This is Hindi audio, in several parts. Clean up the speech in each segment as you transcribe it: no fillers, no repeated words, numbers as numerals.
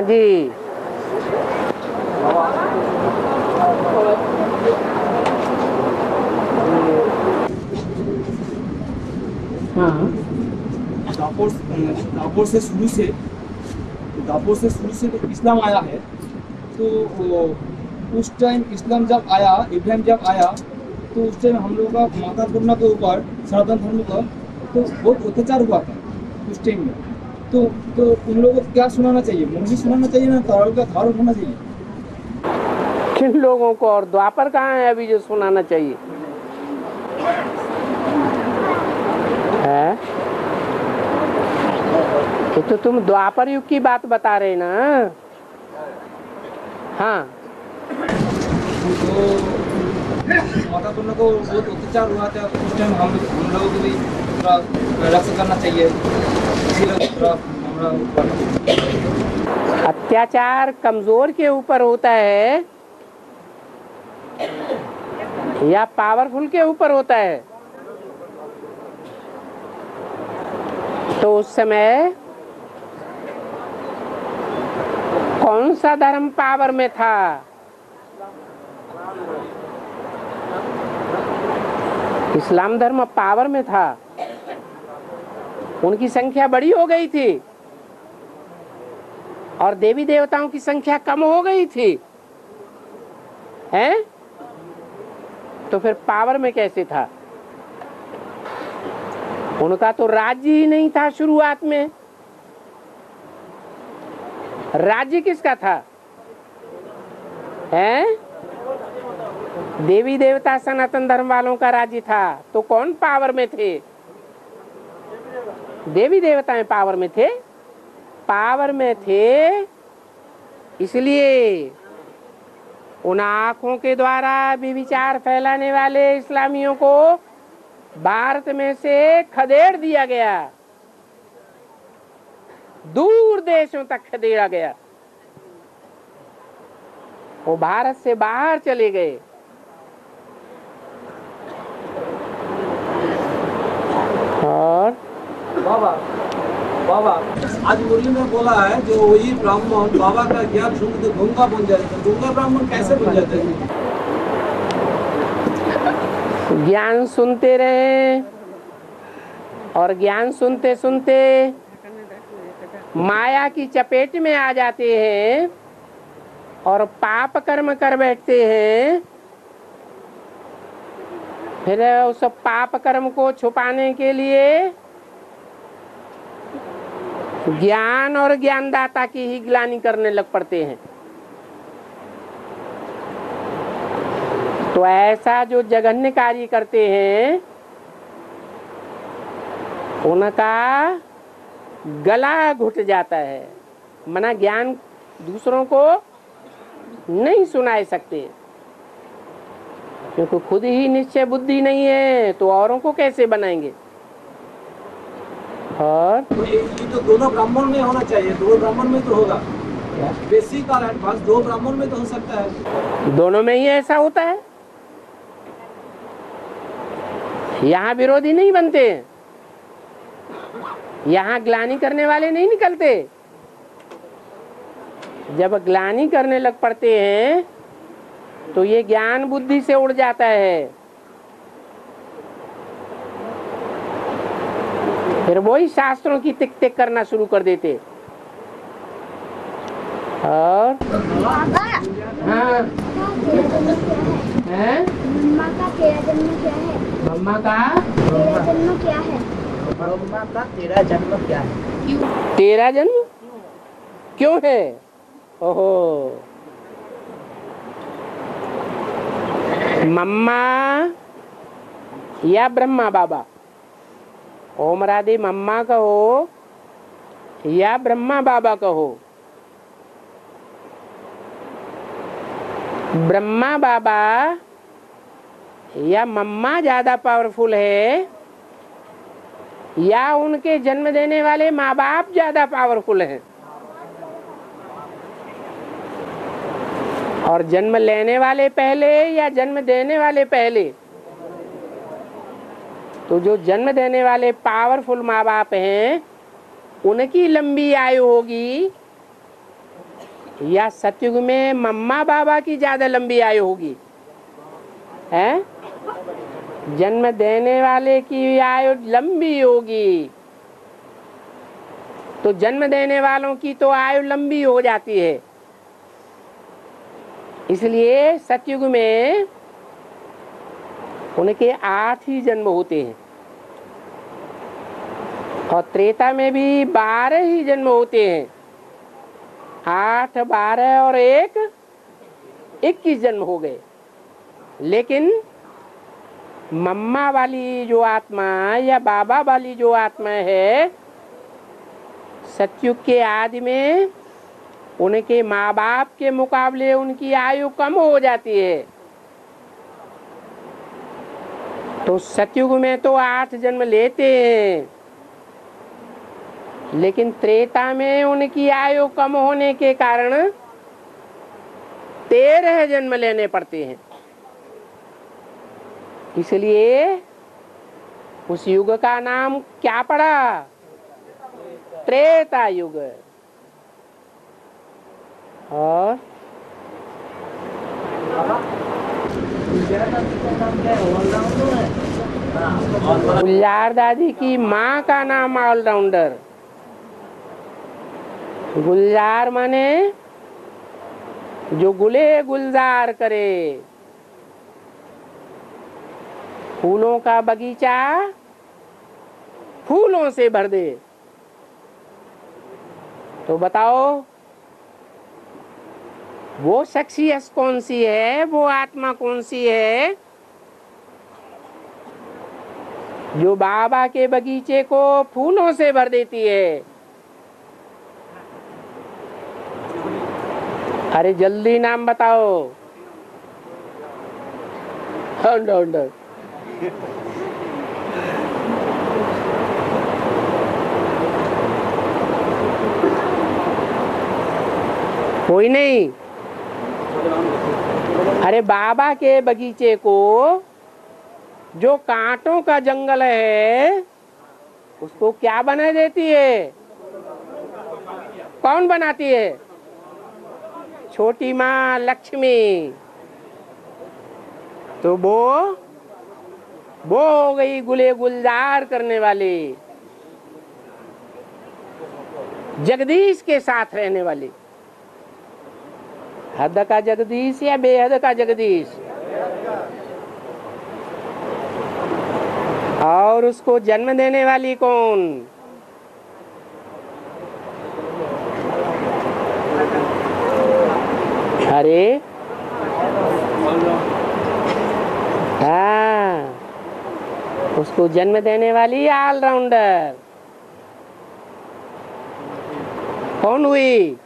जी। हाँ, दापोर से शुरू से तो इस्लाम आया है। तो उस टाइम इस्लाम जब आया, इब्राहिम जब आया, तो उस टाइम हम लोगों का माता पूर्णा के ऊपर सनातन धर्म का तो बहुत अत्याचार हुआ था उस टाइम में। तो उन लोगों को क्या सुनाना चाहिए? मुझे सुनाना चाहिए ना तारल का धार उठाना चाहिए? किन लोगों को? और द्वापर कहाँ है अभी जो सुनाना चाहिए है? ये तो तुम द्वापर युग की बात बता रहे ना। हाँ, तो माता पूर्णा को बहुत अत्याचार हुआ था उस टाइम। हम लोगों को भी थोड़ा रक्षा करना चाहिए, इसीलिए थोड़ा हमारा अत्याचार कमजोर के ऊपर होता है या पावरफुल के ऊपर होता है? तो उस समय कौन सा धर्म पावर में था? इस्लाम धर्म पावर में था। उनकी संख्या बड़ी हो गई थी और देवी देवताओं की संख्या कम हो गई थी, हैं? तो फिर पावर में कैसे था? उनका तो राज्य ही नहीं था शुरुआत में। राज्य किसका था? हैं? देवी देवता सनातन धर्म वालों का राज्य था। तो कौन पावर में थे? देवी देवताएं पावर में थे। पावर में थे इसलिए उन आंखों के द्वारा भी विचार फैलाने वाले इस्लामियों को भारत में से खदेड़ दिया गया, दूर देशों तक खदेड़ा गया। वो भारत से बाहर चले गए। और बाबा आज मुरली में बोला है जो वही ब्राह्मण बाबा का ज्ञान सुन के गंगा बन जाते हैं। गंगा ब्राह्मण कैसे बन जाते हैं? ज्ञान सुनते रहे और ज्ञान सुनते सुनते माया की चपेट में आ जाते हैं और पाप कर्म कर बैठते हैं। फिर उस पाप कर्म को छुपाने के लिए ज्ञान और ज्ञानदाता की ही ग्लानि करने लग पड़ते हैं। तो ऐसा जो जघन्य कार्य करते हैं उनका गला घुट जाता है। मना ज्ञान दूसरों को नहीं सुनाए सकते, क्योंकि खुद ही निश्चय बुद्धि नहीं है तो औरों को कैसे बनाएंगे? और तो ये तो दोनों ब्राह्मण में होना चाहिए। दो ब्राह्मण में तो होगा, बेसिक और एडवांस दो ब्राह्मण में तो हो सकता है। दोनों में ही ऐसा होता है। यहाँ विरोधी नहीं बनते, यहाँ ग्लानि करने वाले नहीं निकलते। जब ग्लानि करने लग पड़ते हैं तो ये ज्ञान बुद्धि से उड़ जाता है। फिर वही शास्त्रों की टिक टिक करना शुरू कर देते। और हाँ, हैं? मम्मा का तेरा जन्म क्या है? मम्मा का तेरा जन्म क्या है? मम्मा का तेरा जन्म क्या है? तेरा जन्म क्यों है? ओहो, मम्मा या ब्रह्मा बाबा? ओम राधे मम्मा कहो या ब्रह्मा बाबा कहो। ब्रह्मा बाबा या मम्मा ज्यादा पावरफुल है या उनके जन्म देने वाले माँ बाप ज्यादा पावरफुल हैं? और जन्म लेने वाले पहले या जन्म देने वाले पहले? तो जो जन्म देने वाले पावरफुल माँ बाप हैं उनकी लंबी आयु होगी या सतयुग में मम्मा बाबा की ज्यादा लंबी आयु होगी? है जन्म देने वाले की आयु लंबी होगी, तो जन्म देने वालों की तो आयु लंबी हो जाती है। इसलिए सतयुग में उनके 8 ही जन्म होते हैं और त्रेता में भी 12 ही जन्म होते हैं। 8, 12 और 1 21 जन्म हो गए। लेकिन मम्मा वाली जो आत्मा या बाबा वाली जो आत्मा है, सतयुग के आदि में उनके माँ बाप के मुकाबले उनकी आयु कम हो जाती है। तो सतयुग में तो 8 जन्म लेते हैं, लेकिन त्रेता में उनकी आयु कम होने के कारण 13 जन्म लेने पड़ते हैं। इसलिए उस युग का नाम क्या पड़ा? त्रेता युग। और गुलजार दादी की माँ का नाम ऑलराउंडर। गुलजार माने जो गुले गुलजार करे, फूलों का बगीचा फूलों से भर दे। तो बताओ वो शख्सियत कौन सी है, वो आत्मा कौन सी है जो बाबा के बगीचे को फूलों से भर देती है? अरे जल्दी नाम बताओ। ऑलराउंडर। कोई नहीं। अरे बाबा के बगीचे को जो कांटों का जंगल है उसको क्या बना देती है? कौन बनाती है? छोटी माँ लक्ष्मी। तो वो हो गई गुले गुलजार करने वाली, जगदीश के साथ रहने वाली। हद का जगदीश या बेहद का जगदीश? और उसको जन्म देने वाली कौन? अरे हाँ, उसको जन्म देने वाली ऑलराउंडर कौन हुई?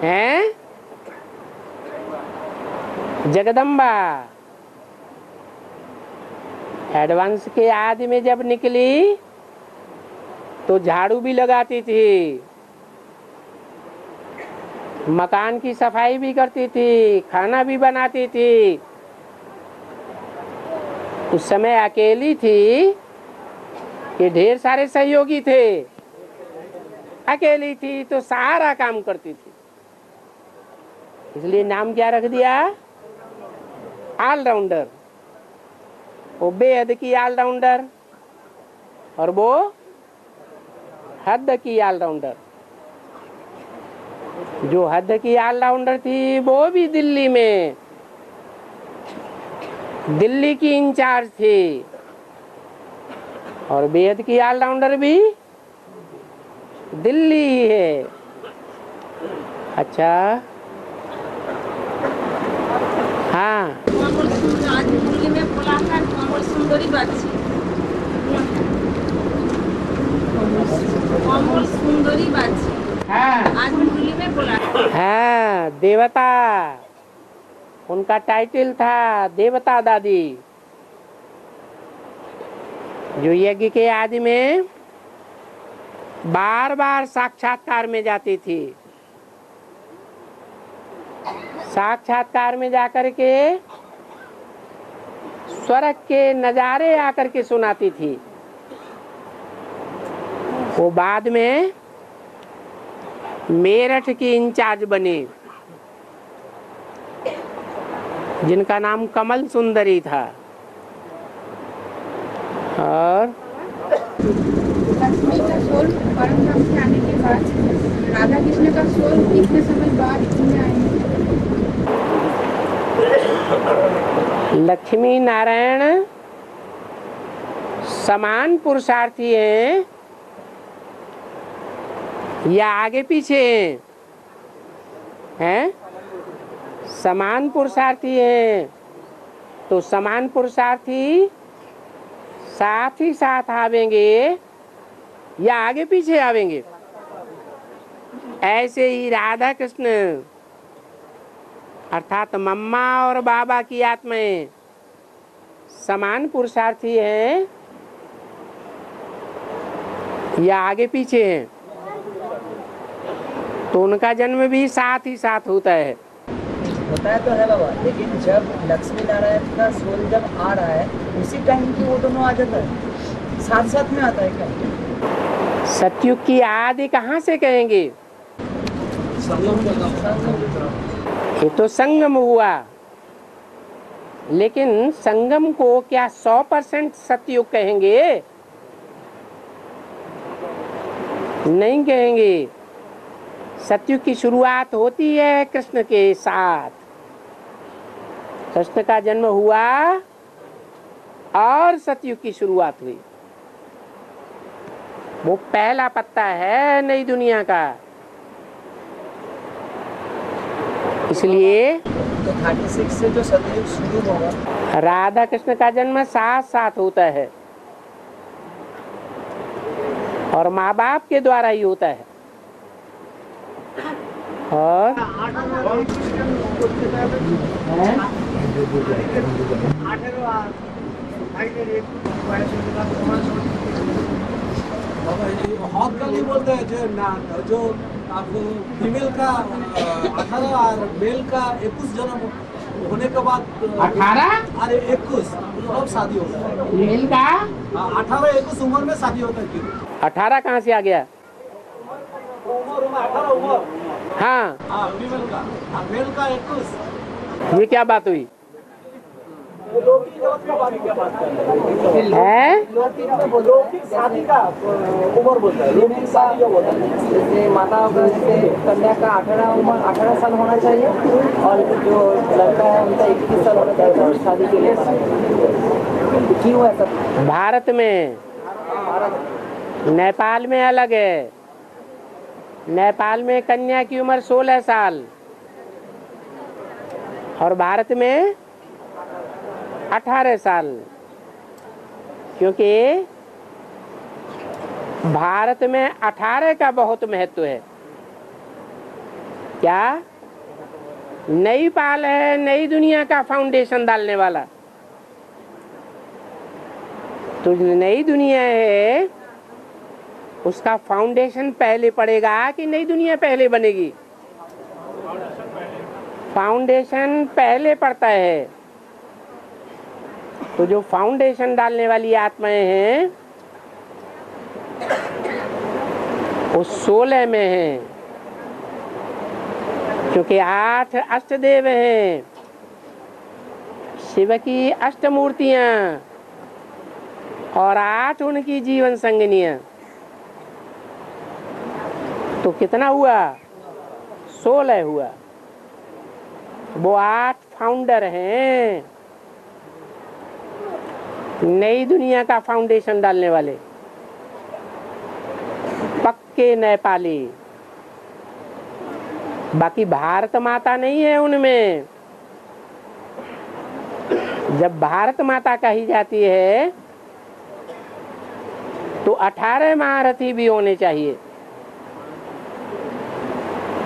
हैं? जगदम्बा। एडवांस के आदि में जब निकली तो झाड़ू भी लगाती थी, मकान की सफाई भी करती थी, खाना भी बनाती थी। उस समय अकेली थी कि ढेर सारे सहयोगी थे? अकेली थी तो सारा काम करती थी। इसलिए नाम क्या रख दिया? ऑलराउंडर। वो बेहद की ऑलराउंडर और वो हद की ऑलराउंडर। जो हद की ऑलराउंडर थी वो भी दिल्ली में, दिल्ली की इंचार्ज थी, और बेहद की ऑलराउंडर भी दिल्ली ही है। अच्छा हाँ, हाँ देवता, उनका टाइटल था देवता दादी। जो यज्ञ के आदि में बार बार साक्षात्कार में जाती थी। साक्षात्कार में जाकर के स्वर्ग के नजारे आकर के सुनाती थी। वो बाद में मेरठ की इंचार्ज बने, जिनका नाम कमल सुंदरी था। और लक्ष्मी का सोल परमधाम से आने के बाद राधा कृष्ण का सोल कितने समय बाद इसमें आएंगे? लक्ष्मी नारायण समान पुरुषार्थी हैं या आगे पीछे हैं? समान पुरुषार्थी हैं, तो समान पुरुषार्थी साथ ही साथ आवेंगे या आगे पीछे आवेंगे? ऐसे ही राधा कृष्ण अर्थात मम्मा और बाबा की आत्माएं समान पुरुषार्थी हैं या आगे पीछे हैं, तो उनका जन्म भी साथ ही साथ होता है। होता है तो है बाबा, लेकिन जब लक्ष्मी नारायण का सोल जब आ रहा है उसी टाइम की वो दोनों आ जाता है, साथ साथ में आता है क्या? सतयुग की आदि कहाँ से कहेंगे? ये तो संगम हुआ, लेकिन संगम को क्या 100% सतयुग कहेंगे? नहीं कहेंगे। सतयुग की शुरुआत होती है कृष्ण के साथ। कृष्ण का जन्म हुआ और सतयुग की शुरुआत हुई। वो पहला पत्ता है नई दुनिया का। इसलिए तो 36 से जो सतयुग शुरू होगा, राधा कृष्ण का जन्म साथ साथ होता है और माँ बाप के द्वारा ही होता है। और हॉक का नहीं बोलते हैं जो आपको फीमेल का 18 और मेल का 21 जन्म होने के बाद 18 अरे 21 अब शादी होता है। मेल का 18-21 उम्र में शादी होता है। फिर 18 कहाँ से आ गया? उम्र 18 उम्र, हाँ, फीमेल का और मेल का 21। ये क्या बात हुई लौकिक जगत का बात क्या बात कर रहे हैं? है? लौकिक शादी का उम्र बोलता है, लौकिक शादी जब होता है जैसे माता होगा, जैसे कन्या का 18 साल होना चाहिए और जो लड़का है उनका 21 साल होना चाहिए शादी के लिए। क्यों ऐसा? भारत में, नेपाल में अलग है। नेपाल में कन्या की उम्र 16 साल और भारत में 18 साल, क्योंकि भारत में 18 का बहुत महत्व है। क्या? नई पाल है, नई दुनिया का फाउंडेशन डालने वाला। तो जो नई दुनिया है उसका फाउंडेशन पहले पड़ेगा कि नई दुनिया पहले बनेगी? फाउंडेशन पहले पड़ता है। तो जो फाउंडेशन डालने वाली आत्माएं हैं वो 16 में हैं, क्योंकि 8 अष्टदेव हैं, शिव की अष्टमूर्तियां और 8 उनकी जीवन संगनियां। तो कितना हुआ? 16 हुआ। वो 8 फाउंडर हैं, नई दुनिया का फाउंडेशन डालने वाले, पक्के नेपाली। बाकी भारत माता नहीं है उनमें। जब भारत माता कही जाती है तो 18 महारथी भी होने चाहिए।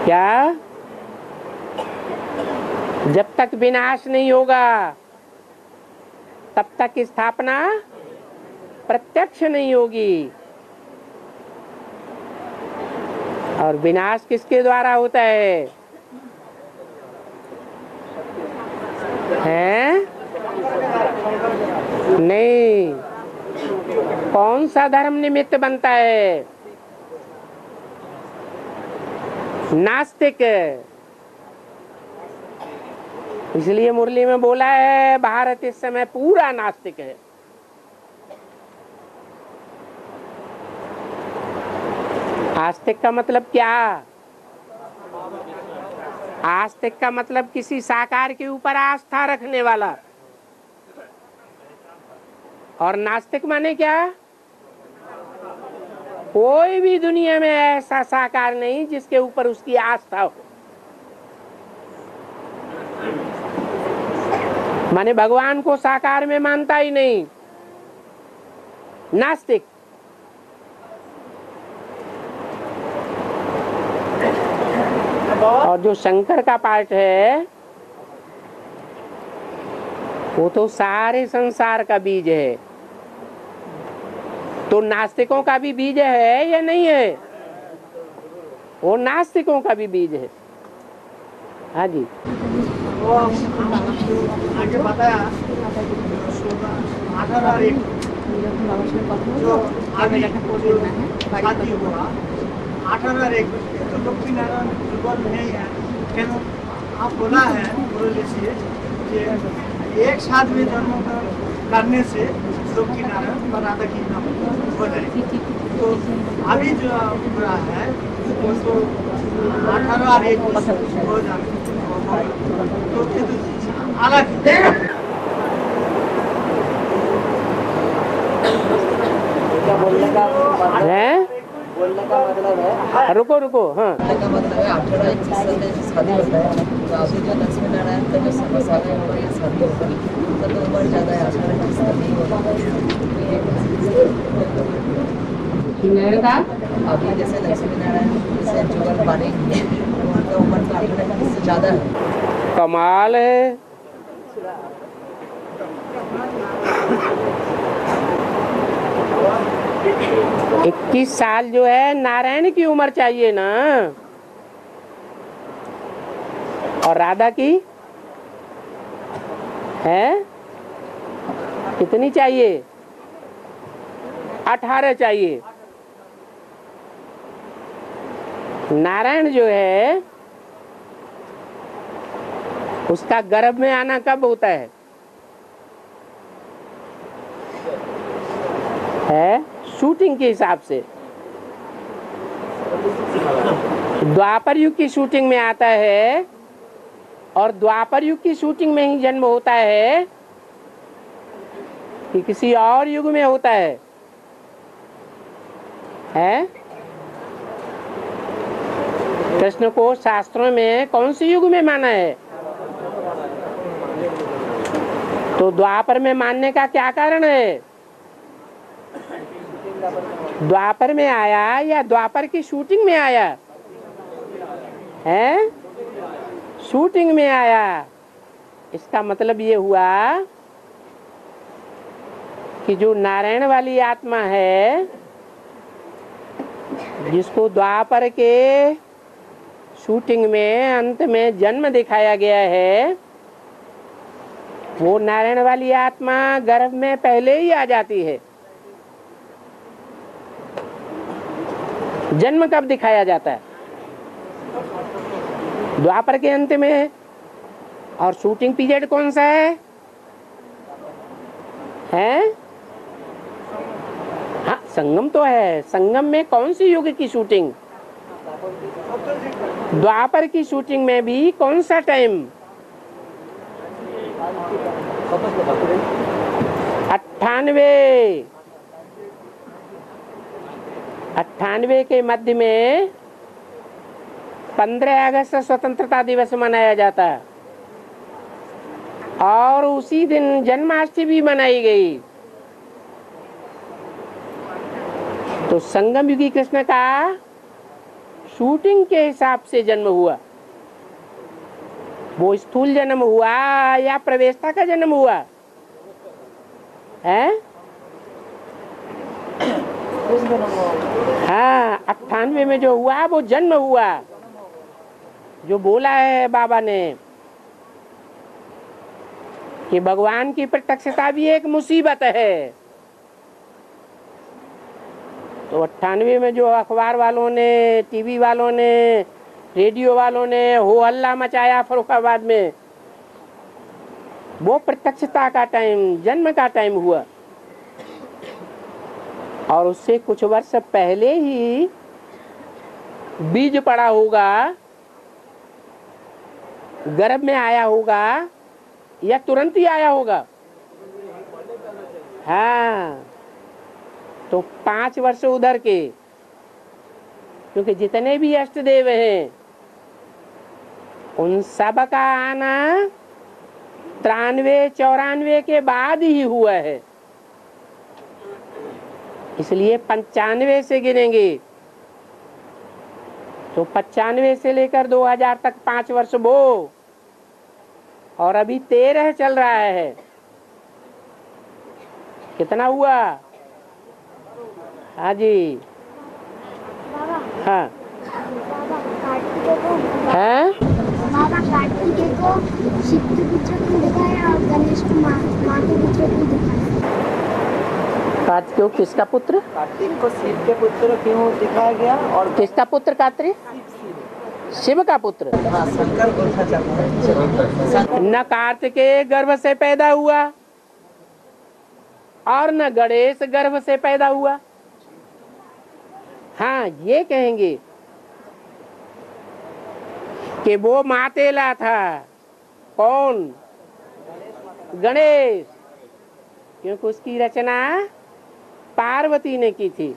क्या? जब तक विनाश नहीं होगा तब तक स्थापना प्रत्यक्ष नहीं होगी। और विनाश किसके द्वारा होता है? हैं? नहीं। कौन सा धर्म निमित्त बनता है? नास्तिक। इसलिए मुरली में बोला है भारत इस समय पूरा नास्तिक है। आस्तिक का मतलब क्या? आस्तिक का मतलब किसी साकार के ऊपर आस्था रखने वाला। और नास्तिक माने क्या? कोई भी दुनिया में ऐसा साकार नहीं जिसके ऊपर उसकी आस्था हो। माने भगवान को साकार में मानता ही नहीं, नास्तिक। और जो शंकर का पाठ है वो तो सारे संसार का बीज है। तो नास्तिकों का भी बीज है या नहीं है? वो नास्तिकों का भी बीज है। हाँ जी। वो आगे बताया 18 जो आगे शादी हुआ 18 तो लक्ष्मी नारायण दुर्बल नहीं है। फिर आप बोला है मुरली से कि एक साथ में जन्म करने से लक्ष्मी नारायण व राधा की नाम हो जाएगी। तो अभी जो पूरा है वो तो 18 और 21 हो जाएगा। तो अलग क्या बोलने का मतलब है? रुको रुको। हाँ, बोलने का मतलब है 18-21 साल में शादी होता है। तो अभी जो लक्ष्मी नारायण का जो साल उम्र या शादी होता है तो उम्र ज़्यादा है, 18-21 साल नहीं होता। अभी जैसे लक्ष्मी नारायण जैसे जुगल पानी उनका उम्र तो 18-21 से ज़्यादा है। कमाल है। इक्कीस साल जो है नारायण की उम्र चाहिए ना, और राधा की है कितनी चाहिए? 18 चाहिए। नारायण जो है उसका गर्भ में आना कब होता है? शूटिंग के हिसाब से द्वापर युग की शूटिंग में आता है, और द्वापर युग की शूटिंग में ही जन्म होता है कि किसी और युग में होता है? कृष्ण को शास्त्रों में कौन सी युग में माना है? तो द्वापर में मानने का क्या कारण है? द्वापर में आया या द्वापर की शूटिंग में आया है? शूटिंग में आया। इसका मतलब ये हुआ कि जो नारायण वाली आत्मा है जिसको द्वापर के शूटिंग में अंत में जन्म दिखाया गया है, वो नारायण वाली आत्मा गर्भ में पहले ही आ जाती है। जन्म कब दिखाया जाता है? द्वापर के अंत में। और शूटिंग पीरियड कौन सा है? हाँ, संगम तो है। संगम में कौन सी युग की शूटिंग? द्वापर की शूटिंग में भी कौन सा टाइम? 98 के मध्य में 15 अगस्त स्वतंत्रता दिवस मनाया जाता है, और उसी दिन जन्माष्टमी भी मनाई गई। तो संगम युगी कृष्ण का शूटिंग के हिसाब से जन्म हुआ। वो स्थूल जन्म हुआ या प्रवेशता का जन्म हुआ है? हाँ, 98 में जो हुआ वो जन्म हुआ। जो बोला है बाबा ने कि भगवान की प्रत्यक्षता भी एक मुसीबत है। तो 98 में जो अखबार वालों ने, टीवी वालों ने रेडियो वालों ने हो हल्ला मचाया फर्रुखाबाद में, वो प्रत्यक्षता का टाइम, जन्म का टाइम हुआ। और उससे कुछ वर्ष पहले ही बीज पड़ा होगा, गर्भ में आया होगा, या तुरंत ही आया होगा। हाँ, तो 5 वर्ष उधर के, क्योंकि जितने भी अष्टदेव हैं उन सब का आना 93-94 के बाद ही हुआ है, इसलिए 95 से गिनेंगे। तो 95 से लेकर 2000 तक 5 वर्ष वो, और अभी 13 चल रहा है। कितना हुआ? हाँ जी, बाबा हाँ बाबा कार्तिकेय को हैं? बाबा कार्तिकेय को शिव के पुत्र को दिखाया और गणेश को माँ के पुत्र को दिखाया। कार्तिक को किसका पुत्र? कार्तिक को शिव के पुत्र क्यों दिखाया गया? और किसका पुत्र कार्तिक? शिव का पुत्र। हाँ, शंकर बोलना चाहता है। न कार्तिकेय गर्भ से पैदा हुआ और न गणेश गर्भ से पैदा हुआ। हाँ, ये कहेंगे कि वो मातेला था। कौन? गणेश, क्योंकि उसकी रचना पार्वती ने की थी।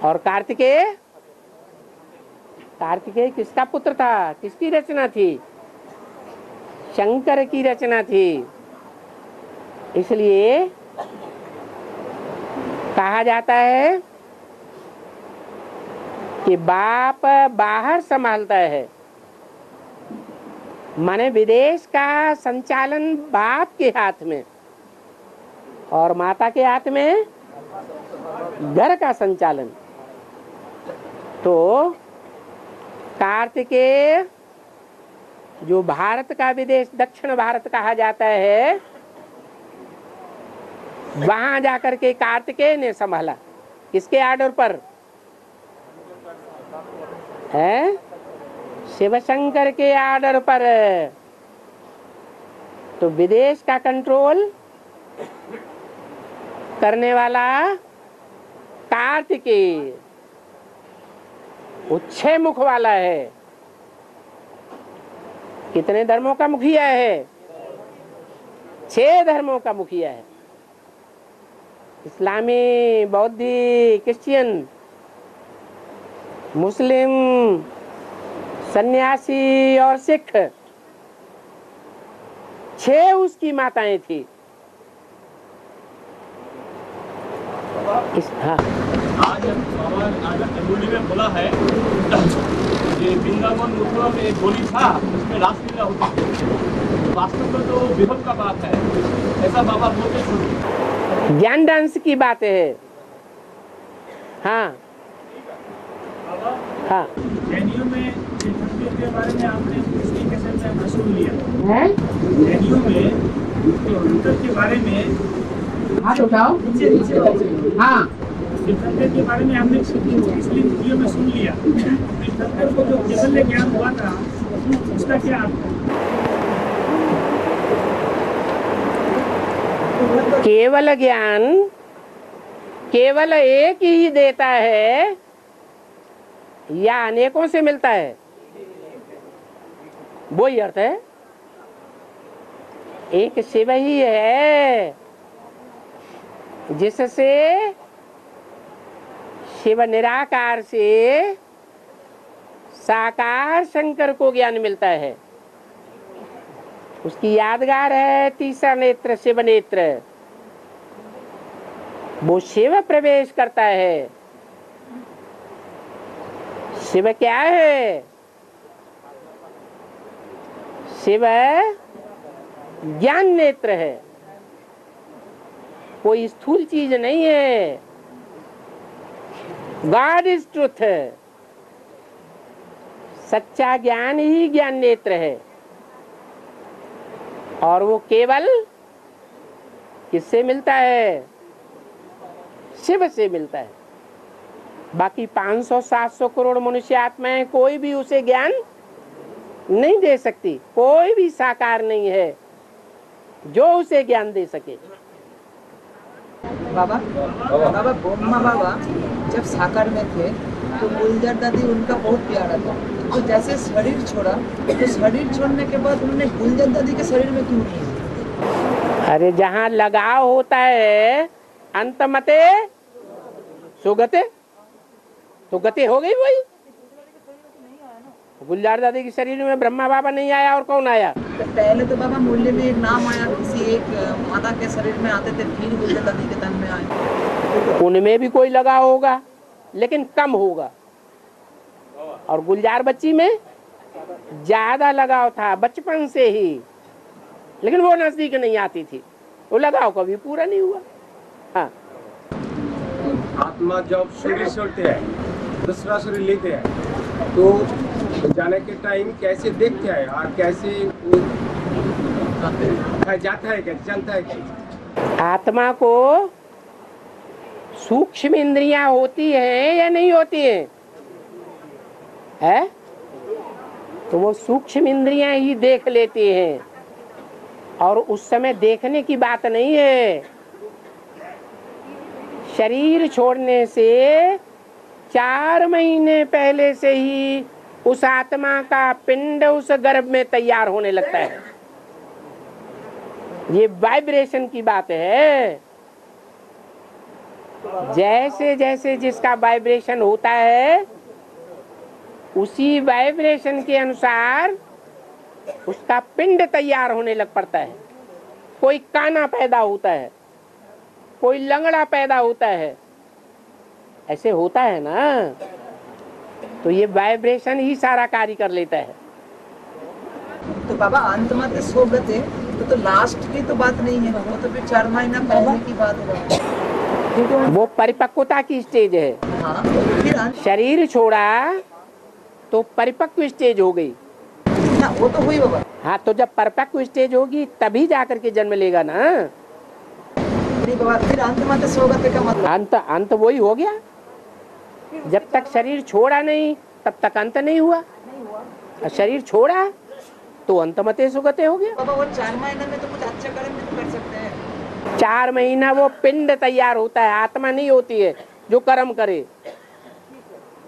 और कार्तिकेय, कार्तिकेय किसका पुत्र था? किसकी रचना थी? शंकर की रचना थी। इसलिए कहा जाता है कि बाप बाहर संभालता है, माने विदेश का संचालन बाप के हाथ में और माता के हाथ में घर का संचालन। तो कार्तिकेय जो भारत का विदेश, दक्षिण भारत कहा जाता है, वहां जाकर के कार्तिकेय ने संभाला। किसके आर्डर पर है? शिव शंकर के आर्डर पर। तो विदेश का कंट्रोल करने वाला कार्तिकेय, वो 6 मुख वाला है। कितने धर्मों का मुखिया है? 6 धर्मों का मुखिया है। इस्लामी, बौद्धी, क्रिश्चियन, मुस्लिम, सन्यासी और सिख, 6 उसकी माताएं थी। हाँ, आज अमूल्य में बोला है कि वृंदावन मथुरा में एक गोली था, उसमें रासलीला होती थी। वास्तव में तो विभव का बात है, ऐसा बाबा बोलते सुनिए। ज्ञान डांस की बात है। हाँ हाँ, जैनियों में तीर्थंकर के बारे में आपने किसकी कैसेट में सुन लिया है? जैनियों में तीर्थंकर के बारे में हाथ उठाओ। हाँ, तीर्थंकर के बारे में हमने पिछली वीडियो में सुन लिया। तीर्थंकर को जो केवल ज्ञान हुआ था उसका क्या अर्थ है? केवल ज्ञान केवल एक ही देता है या अनेकों से मिलता है? वो ही अर्थ है। एक शिव ही है जिससे शिव निराकार से साकार शंकर को ज्ञान मिलता है। उसकी यादगार है तीसरा नेत्र, शिव नेत्र। वो शिव प्रवेश करता है। शिव क्या है? शिव ज्ञान नेत्र है, कोई स्थूल चीज नहीं है। गॉड इज ट्रुथ, सच्चा ज्ञान ही ज्ञान नेत्र है। और वो केवल किससे मिलता है? शिव से मिलता है। बाकी 500-700 करोड़ मनुष्य आत्माएं कोई भी उसे ज्ञान नहीं दे सकती। कोई भी साकार नहीं है जो उसे ज्ञान दे सके। बाबा बाबा ब्रह्मा बाबा जब साकार में थे तो गुलजार दादी उनका बहुत प्यारा था। तो जैसे शरीर छोड़ा तो शरीर छोड़ने के बाद उन्होंने गुलजार दादी के शरीर में क्यों नहीं? अरे जहाँ लगाव होता है अंतमते सुगते, तो गति हो गई वही। गुलजार दादी के शरीर में ब्रह्मा बाबा नहीं आया और कौन आया? तो पहले तो बाबा मूल्य में एक नाम आया, किसी एक माता के शरीर में आते थे, फिर गुलजार दादी के तन में आए। उनमें भी कोई लगाव होगा लेकिन कम होगा, और गुलजार बच्ची में ज्यादा लगाव था बचपन से ही, लेकिन वो नजदीक नहीं आती थी, वो लगाव कभी पूरा नहीं हुआ। हाँ, आत्मा जब शरीर छोड़ते हैं दूसरा शरीर लेते हैं तो जाने के टाइम कैसे देखते हैं और कैसे वो जाता है, कैसे चलता है, कैसे? आत्मा को सूक्ष्म इंद्रियां होती हैं या नहीं होती हैं? है? तो वो सूक्ष्म इंद्रियां ही देख लेती हैं, और उस समय देखने की बात नहीं है। शरीर छोड़ने से 4 महीने पहले से ही उस आत्मा का पिंड उस गर्भ में तैयार होने लगता है। ये वाइब्रेशन की बात है। जैसे जैसे जिसका वाइब्रेशन होता है उसी वाइब्रेशन के अनुसार उसका पिंड तैयार होने लग पड़ता है। कोई काना पैदा होता है, कोई लंगड़ा पैदा होता है, ऐसे होता है ना। तो ये वाइब्रेशन ही सारा कार्य कर लेता है। तो बाबा अंत में सो गए तो लास्ट की तो बात नहीं है, वो तो फिर 4 महीना पहले की बात है। वो परिपक्वता की स्टेज है। हाँ, फिर शरीर छोड़ा तो परिपक्व स्टेज हो गई। वो तो हुई बाबा। हाँ, तो जब परिपक्व स्टेज होगी तभी जाकर के जन्म लेगा ना। बाबा फिर अंत में सो गए का मतलब अंत वही हो गया। जब तक शरीर छोड़ा नहीं तब तक अंत नहीं हुआ, और शरीर छोड़ा तो अंत मते सुगते हो गया। बाबा वो 4 महीने में तो कुछ अच्छा कर्म भी तो कर सकते हैं। 4 महीना वो पिंड तैयार होता है, आत्मा नहीं होती है जो कर्म करे,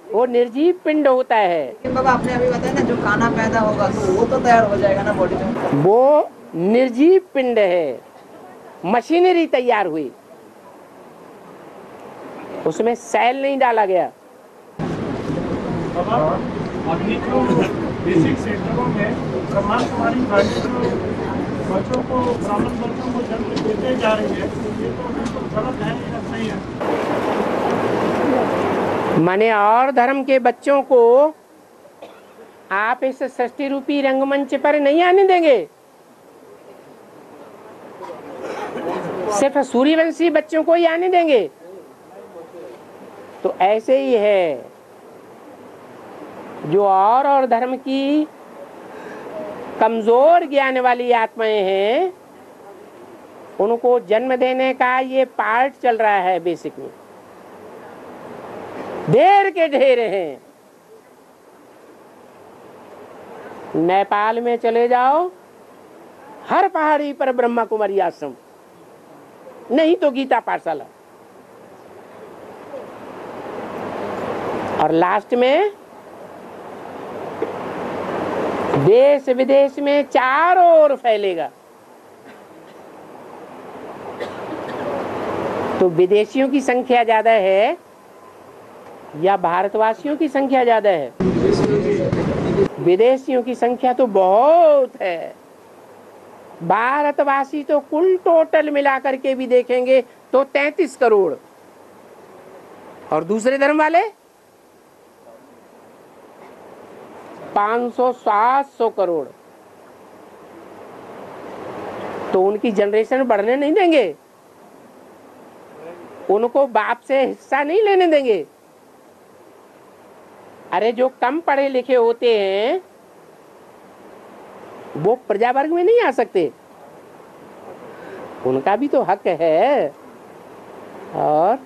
वो निर्जीव पिंड होता है। लेकिन बाबा आपने अभी बताया ना जो खाना पैदा होगा तो वो तो तैयार हो जाएगा ना बॉडी में। वो निर्जीव पिंड है, मशीनरी तैयार हुई, उसमें सेल नहीं डाला गया। अभी तो बेसिक सेक्टरों में ब्रह्मा कुमारी बच्चों को ब्राह्मण बच्चों को जन्म देते जा रही है, ये तो बिल्कुल गलत है, ये सही है। माने और धर्म के बच्चों को आप इस सृष्टि रूपी रंगमंच पर नहीं आने देंगे। सिर्फ सूर्यवंशी बच्चों को ही आने देंगे। तो ऐसे ही है, जो और धर्म की कमजोर ज्ञान वाली आत्माएं हैं उनको जन्म देने का ये पार्ट चल रहा है। बेसिक में ढेर के ढेर हैं। नेपाल में चले जाओ, हर पहाड़ी पर ब्रह्मा कुमारी आश्रम, नहीं तो गीता पाठशाला, और लास्ट में देश विदेश में चारों ओर फैलेगा। तो विदेशियों की संख्या ज्यादा है या भारतवासियों की संख्या ज्यादा है? विदेशियों की संख्या तो बहुत है। भारतवासी तो कुल टोटल मिलाकर के भी देखेंगे तो 33 करोड़, और दूसरे धर्म वाले 500-700 करोड़। तो उनकी जनरेशन बढ़ने नहीं देंगे, उनको बाप से हिस्सा नहीं लेने देंगे। अरे जो कम पढ़े लिखे होते हैं वो प्रजा वर्ग में नहीं आ सकते, उनका भी तो हक है। और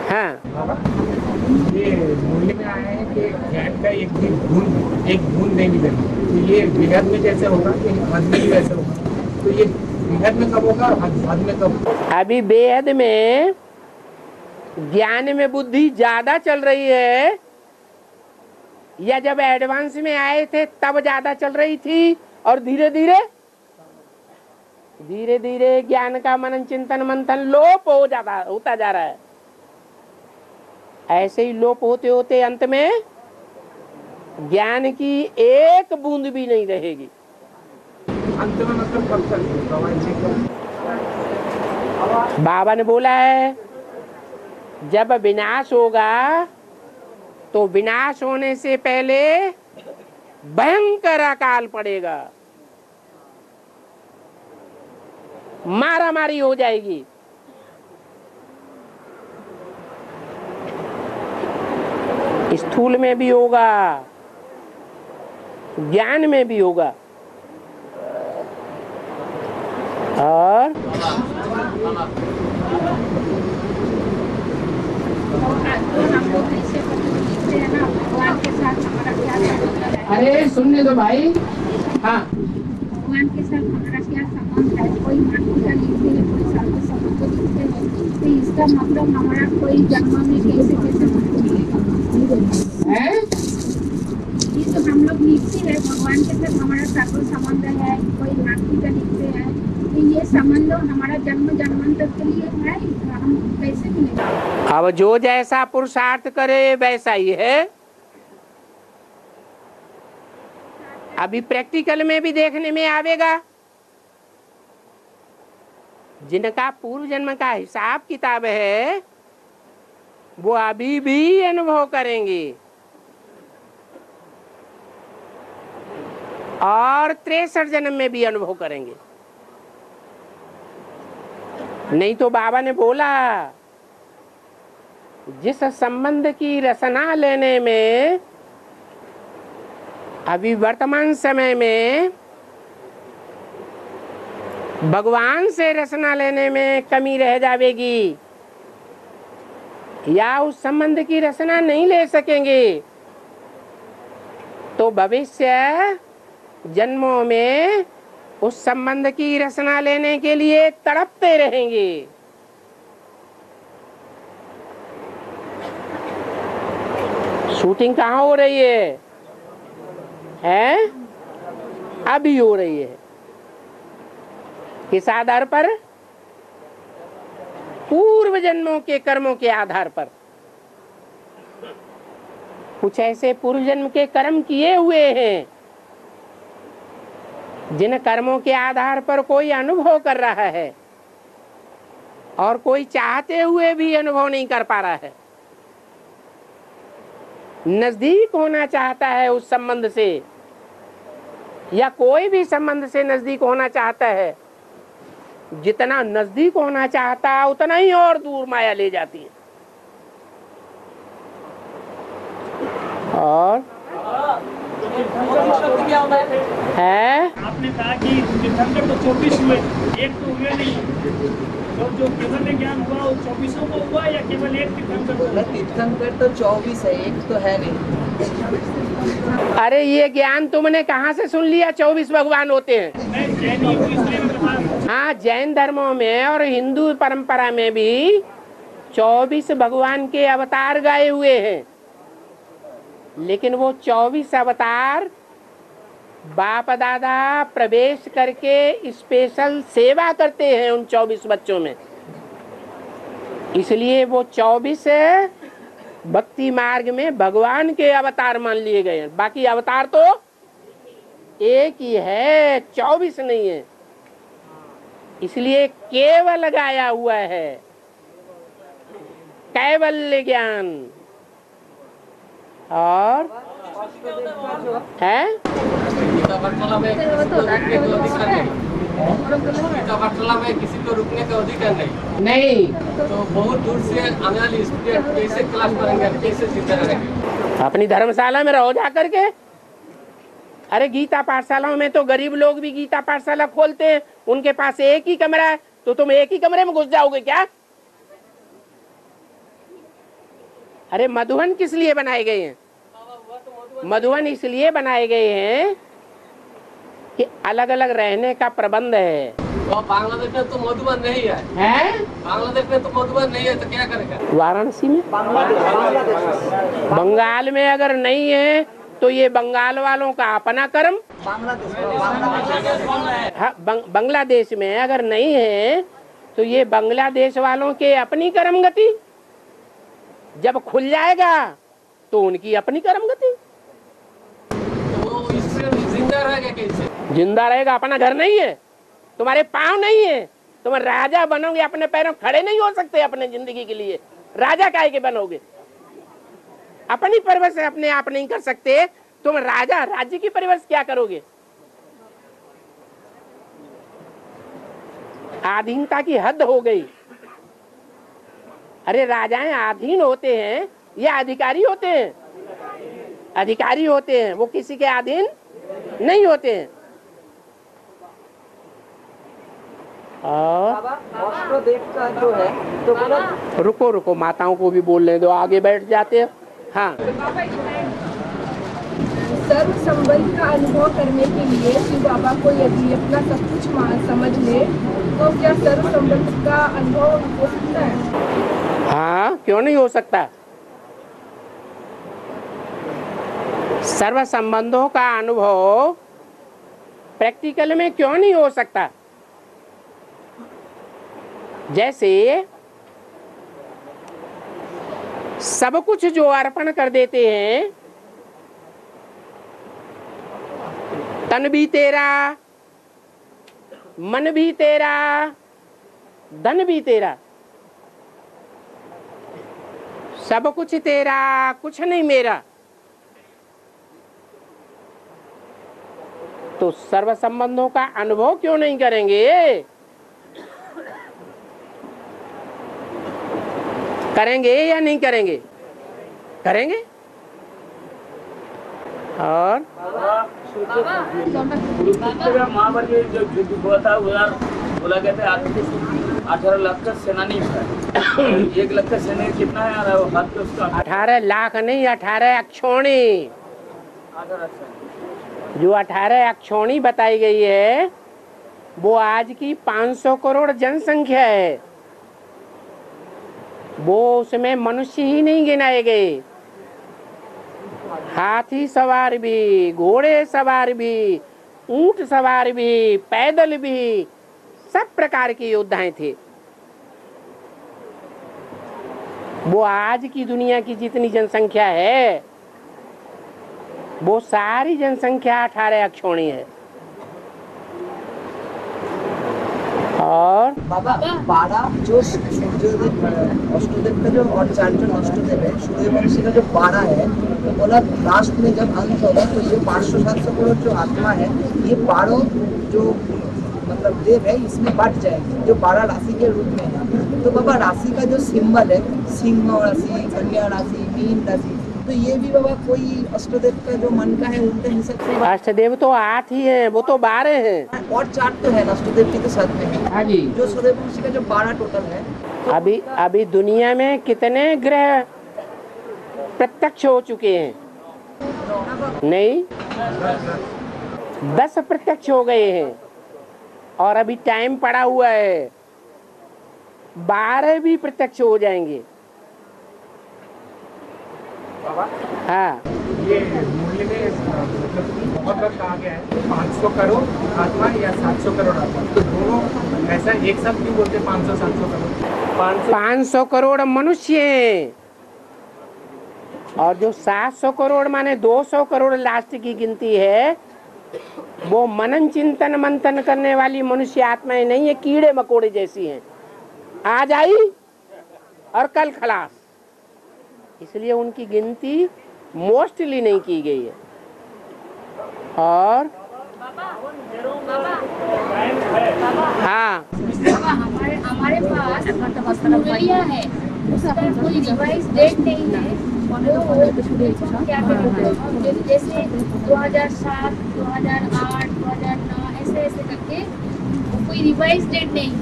हाँ, ये मूल्य में आया है कि ज्ञान का एक बूंद नहीं मिलेगी, तो ये बेहद में जैसे होगा कि हद में भी वैसे होगा, तो ये बेहद में कब होगा और हद में कब? अभी बेहद में ज्ञान में बुद्धि ज्यादा चल रही है, या जब एडवांस में आए थे तब ज्यादा चल रही थी, और धीरे धीरे ज्ञान का मनन चिंतन मंथन लोप होता जा रहा है। ऐसे ही लोप होते होते अंत में ज्ञान की एक बूंद भी नहीं रहेगी। अंत में मतलब कब तक? बाबा ने बोला है जब विनाश होगा तो विनाश होने से पहले भयंकर अकाल पड़ेगा, मारा मारी हो जाएगी। स्थूल में भी होगा, ज्ञान में भी होगा। और अरे सुनने दो भाई। हाँ, भगवान के साथ हमारा क्या संबंध है? कोई मानसिका लिखते हैं, कोई साधु संबंध लिखते हैं, तो इसका मतलब हमारा कोई जन्म में कैसे मिलेगा? ये तो हम लोग लिखते हैं भगवान के साथ हमारा साधु संबंध है, कोई मानसिका लिखते हैं, तो ये संबंध हमारा जन्म जन्मांतर के लिए है, हम कैसे मिलेगा? अब जो जैसा पुरुषार्थ करे वैसा ही है। अभी प्रैक्टिकल में भी देखने में आवेगा, जिनका पूर्व जन्म का हिसाब किताब है वो अभी भी अनुभव करेंगे, और 63 जन्म में भी अनुभव करेंगे। नहीं तो बाबा ने बोला जिस संबंध की रचना लेने में अभी वर्तमान समय में भगवान से रचना लेने में कमी रह जाएगी, या उस संबंध की रचना नहीं ले सकेंगे, तो भविष्य जन्मों में उस संबंध की रचना लेने के लिए तड़पते रहेंगे। शूटिंग कहाँ हो रही है? अभी हो रही है। किस आधार पर? पूर्व जन्मों के कर्मों के आधार पर। कुछ ऐसे पूर्व जन्म के कर्म किए हुए हैं जिन कर्मों के आधार पर कोई अनुभव कर रहा है, और कोई चाहते हुए भी अनुभव नहीं कर पा रहा है। नजदीक होना चाहता है उस संबंध से, या कोई भी संबंध से नजदीक होना चाहता है, जितना नजदीक होना चाहता है उतना ही और दूर माया ले जाती है। और है आपने कहा कि तीर्थंकर तो 24 हुए, एक तो हुए नहीं, तो जो केवल ज्ञान हुआ वो 24 को हुआ या केवल एक तीर्थंकर हुआ? तीर्थंकर तो 24 है, एक तो है नहीं। अरे ये ज्ञान तुमने कहाँ से सुन लिया 24 भगवान होते हैं? हाँ, जैन धर्मों में और हिंदू परंपरा में भी 24 भगवान के अवतार गाए हुए हैं, लेकिन वो 24 अवतार बाप दादा प्रवेश करके स्पेशल सेवा करते हैं उन 24 बच्चों में। इसलिए वो 24 भक्ति मार्ग में भगवान के अवतार मान लिए गए हैं। बाकी अवतार तो एक ही है, 24 नहीं है। इसलिए केवल गाया हुआ है, कैवल्य ज्ञान। और है किसी को रुकने का अधिकार नहीं। तो बहुत दूर से आने वाली स्टूडेंट कैसे क्लास करेंगे, कैसे जिंदा रहेंगे? अपनी धर्मशाला में रहो जा करके। अरे गीता पाठशालाओं में तो गरीब लोग भी गीता पाठशाला खोलते हैं, उनके पास एक ही कमरा है, तो तुम एक ही कमरे में घुस जाओगे क्या? अरे मधुबन किस लिए बनाए गए हैं? मधुबन इसलिए बनाए गए हैं कि अलग अलग रहने का प्रबंध है। तो बांग्लादेश में तो मधुबन नहीं है। हैं? बांग्लादेश में तो मधुबन नहीं है तो क्या करेगा? वाराणसी में, बंगाल में अगर नहीं है तो ये बंगाल वालों का अपना कर्म। हाँ, बांग्लादेश में अगर नहीं है तो ये बांग्लादेश वालों के अपनी कर्म गति। जब खुल जाएगा तो उनकी अपनी कर्म गति। तो इससे जिंदा रहेगा कैसे? जिंदा रहेगा, अपना घर नहीं है, तुम्हारे पाँव नहीं है, तुम राजा बनोगे, अपने पैरों खड़े नहीं हो सकते अपने जिंदगी के लिए, राजा काहे के बनोगे? अपनी परवरिश अपने आप नहीं कर सकते, तुम राजा राज्य की परवरिश क्या करोगे? आधीनता की हद हो गई। अरे राजाएं अधीन होते हैं या अधिकारी होते हैं? अधिकारी होते हैं, वो किसी के अधीन नहीं होते हैं। राष्ट्रदेव का जो है तो बोला, रुको माताओं को भी बोलने दो, आगे बैठ जाते हैं। हाँ, सर्व संबंध का अनुभव करने के लिए शिव बाबा को यदि अपना सब कुछ समझ ले तो क्या सर्व संबंध का अनुभव हो सकता है? हाँ, क्यों नहीं हो सकता? सर्व संबंधों का अनुभव प्रैक्टिकल में क्यों नहीं हो सकता? जैसे सब कुछ जो अर्पण कर देते हैं, तन भी तेरा, मन भी तेरा, धन भी तेरा, सब कुछ तेरा, कुछ नहीं मेरा, तो सर्व संबंधों का अनुभव क्यों नहीं करेंगे? करेंगे या नहीं करेंगे? करेंगे। और महाभारत में जो युद्ध हुआ था बोला गया था 18 लाख का सेनानी था। 1 लाख का सेनानी कितना है हाथ पे उसका? 18 लाख नहीं, 18 अक्षौणी। जो 18 अक्षौणी बताई गई है वो आज की 500 करोड़ जनसंख्या है। वो उसमें मनुष्य ही नहीं गिनाए गए, हाथी सवार भी, घोड़े सवार भी, ऊंट सवार भी, पैदल भी, सब प्रकार के योद्धाएं थे। वो आज की दुनिया की जितनी जनसंख्या है वो सारी जनसंख्या 18 अक्षौणी है। और बाबा 12 जो अष्टदेव का जो और 4 जन अष्टदेव है, सूर्यवंशी का जो 12 है, तो बोला लास्ट में जब अंत होगा तो ये 500-700 करोड़ जो आत्मा है, ये 12 जो मतलब देव है इसमें बट जाएंगे, जो 12 राशि के रूप में है। तो बाबा राशि का जो सिंबल है, सिंह राशि, कन्या राशि, मीन राशि, तो ये भी बाबा कोई अष्टदेव का जो मन का है उनका हिसाब से अष्टदेव तो 8 ही है, वो तो 12 हैं। और 4 तो है अष्टदेव की तो साथ में है। हाँ जी। जो सूर्यवंशी का जो 12 टोटल है। अभी दुनिया में कितने ग्रह प्रत्यक्ष हो चुके हैं? नहीं, 10 प्रत्यक्ष हो गए हैं और अभी टाइम पड़ा हुआ है, 12 भी प्रत्यक्ष हो जाएंगे। हाँ, ये मूल्य में मतलब बहुत बार कहा गया है 500 करोड़ आत्मा या 700 करोड़ आत्मा, तो दोनों ऐसा एक साथ क्यों बोलते 500-700 करोड़? 500 करोड़ मनुष्य हैं और जो 700 करोड़ माने 200 करोड़ लास्ट की गिनती है, वो मनन चिंतन मंथन करने वाली मनुष्य आत्माएं नहीं है, कीड़े मकोड़े जैसी हैं, आज आई और कल खलास। इसलिए उनकी गिनती मोस्टली नहीं की गई है। और हाँ, हमारे पास मुरलिया है, उसका कोई रिवाइज डेट नहीं है। क्या कहते हैं, जैसे 2007, 2008, 2009 ऐसे करके कोई रिवाइज डेट नहीं,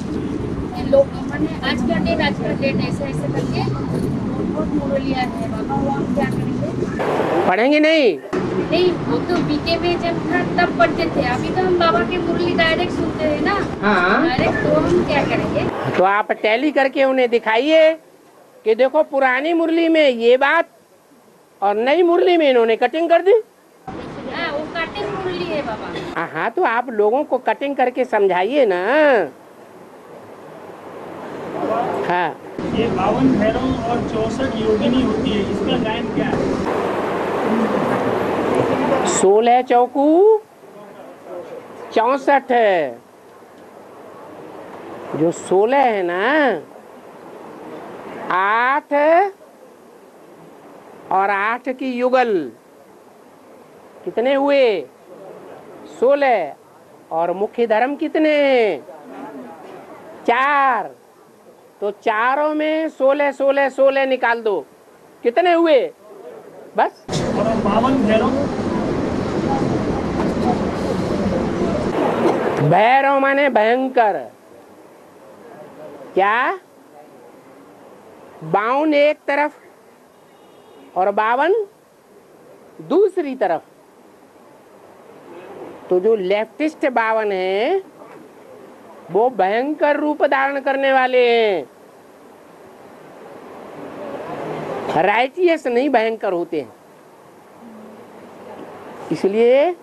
लोग मैंने आज का डेट ऐसे करके बहुत मुरलिया है बाबा, वो हम क्या करेंगे? पढ़ेंगे नहीं? नहीं, वो तो बीके में जब था तब पढ़ते थे, अभी तो हम बाबा की मुरली डायरेक्ट सुनते हैं ना। हाँ। डायरेक्ट, तो हम क्या करेंगे? तो आप टैली करके उन्हें दिखाइए कि देखो पुरानी मुरली में ये बात और नई मुरली में इन्होंने कटिंग कर दी। हाँ, वो कटिंग मुरली है बाबा। हाँ, तो आप लोगों को कटिंग करके समझाइए ना। हाँ, ये 52 भैरव और 64 योगिनी होती है, इसका गायन क्या है? 16 चौकू 64 है। जो 16 है ना, 8 और 8 की युगल कितने हुए? 16। और मुख्य धर्म कितने? 4। तो चारों में 16 16 16 निकाल दो, कितने हुए? बस। और 52 भैरव? भैरव माने भयंकर। क्या? 52 एक तरफ और 52 दूसरी तरफ। तो जो लेफ्टिस्ट 52 है वो भयंकर रूप धारण करने वाले हैं। राइटियस नहीं भयंकर होते हैं, इसलिए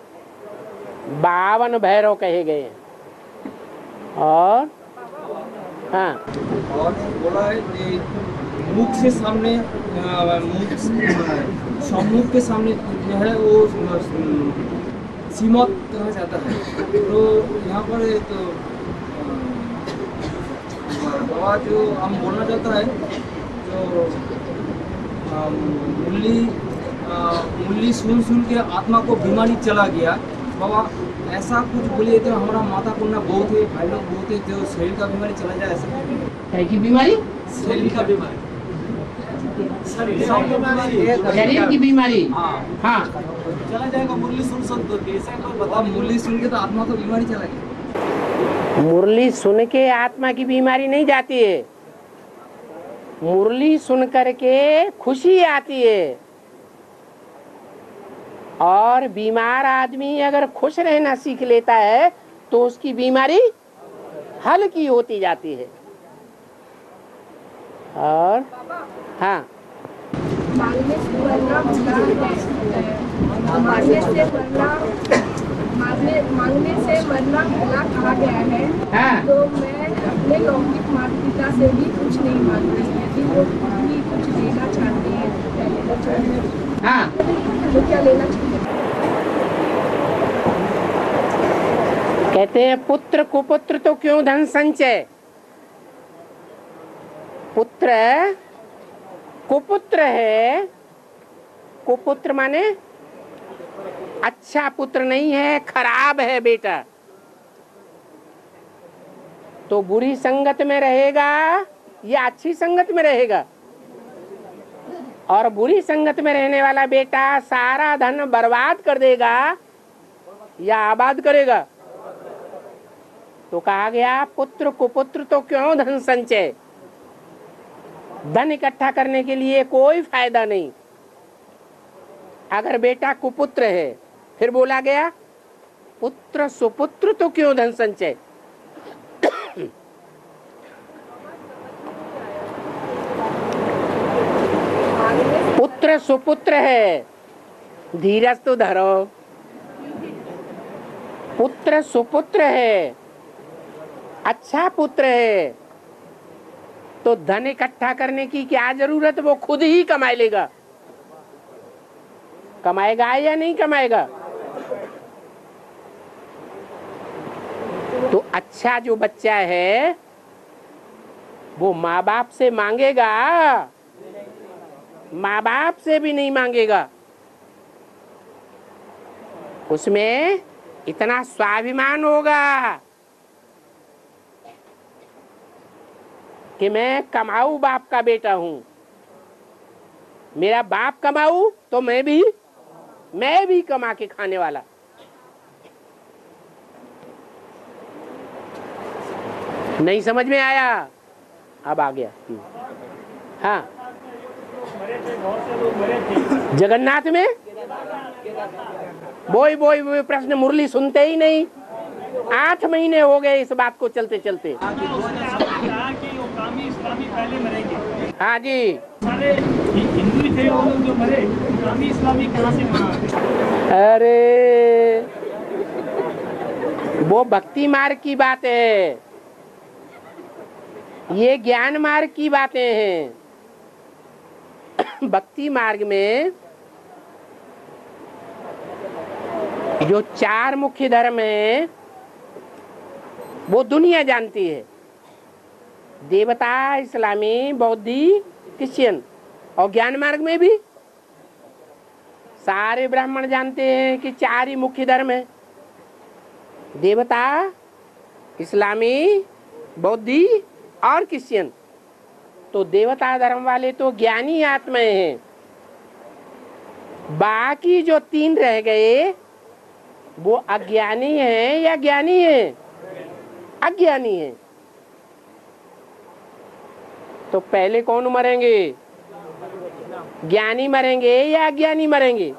52 भैरव कहे गए हैं। और हाँ, और बोला है कि मुख से सामने सम्मुख के सामने जो है वो सीमा कहा जाता है। तो यहाँ पर तो बाबा जो हम बोलना चाहता है, जो मुरली सुन सुन के आत्मा को बीमारी चला गया। बाबा ऐसा कुछ बोलिए तो हमारा माता पुन्ना बहुत है, भाई लोग बहुत है, जो शरीर का बीमारी चला जाए। ऐसा है की बीमारी? शरीर का बीमारी, शरीर की बीमारी। हाँ, चला जाएगा मुरली सुन सुन तो। ऐसा कोई बता, मुरली सुन के तो आत्मा को बीमारी चला गया। मुरली सुन के आत्मा की बीमारी नहीं जाती है, मुरली सुन करके खुशी आती है। और बीमार आदमी अगर खुश रहना सीख लेता है तो उसकी बीमारी हल्की होती जाती है। और हाँ, मांगने से मरना भला कहा गया है। हाँ। तो मैं अपने लौकिक माता पिता से भी कुछ नहीं मांगती, यदि वो भी कुछ लेना चाहते हैं क्या लेना चाहते हैं? हाँ, तो क्या लेना चाहिए? कहते हैं पुत्र कुपुत्र तो क्यों धन संचय। पुत्र कुपुत्र है, कुपुत्र माने अच्छा पुत्र नहीं है, खराब है बेटा। तो बुरी संगत में रहेगा या अच्छी संगत में रहेगा? और बुरी संगत में रहने वाला बेटा सारा धन बर्बाद कर देगा या आबाद करेगा? तो कहा गया पुत्र कुपुत्र तो क्यों धन संचय। धन इकट्ठा करने के लिए कोई फायदा नहीं। अगर बेटा कुपुत्र है, फिर बोला गया पुत्र सुपुत्र तो क्यों धन संचय। पुत्र सुपुत्र है, धीरज तो धरो। पुत्र सुपुत्र है, अच्छा पुत्र है, तो धन इकट्ठा करने की क्या जरूरत, वो खुद ही कमा लेगा। कमाएगा या नहीं कमाएगा? तो अच्छा जो बच्चा है वो माँ बाप से मांगेगा? माँ बाप से भी नहीं मांगेगा। उसमें इतना स्वाभिमान होगा कि मैं कमाऊ बाप का बेटा हूं, मेरा बाप कमाऊ तो मैं भी कमा के खाने वाला। नहीं समझ में आया? अब आ गया। हाँ, मरे थे, बहुत से लोग मरे थे। जगन्नाथ में वही प्रश्न मुरली सुनते ही नहीं। 8 महीने हो गए इस बात को चलते चलते। कहा कि वो कामी इस्लामी पहले मरेंगे। हाँ जी, सारे हिंदू थे वो लोग जो मरे, कामी इस्लामी कहाँ से मरा? अरे वो भक्ति मार्ग की बात है, ये ज्ञान मार्ग की बातें हैं। भक्ति मार्ग में जो 4 मुख्य धर्म है वो दुनिया जानती है, देवता, इस्लामी, बौद्धि, क्रिश्चियन। और ज्ञान मार्ग में भी सारे ब्राह्मण जानते हैं कि 4 ही मुख्य धर्म है, देवता, इस्लामी, बौद्धि और क्रिश्चियन। तो देवता धर्म वाले तो ज्ञानी आत्माएं हैं, बाकी जो 3 रह गए वो अज्ञानी हैं या ज्ञानी हैं? अज्ञानी हैं। तो पहले कौन मरेंगे? ज्ञानी मरेंगे या अज्ञानी मरेंगे?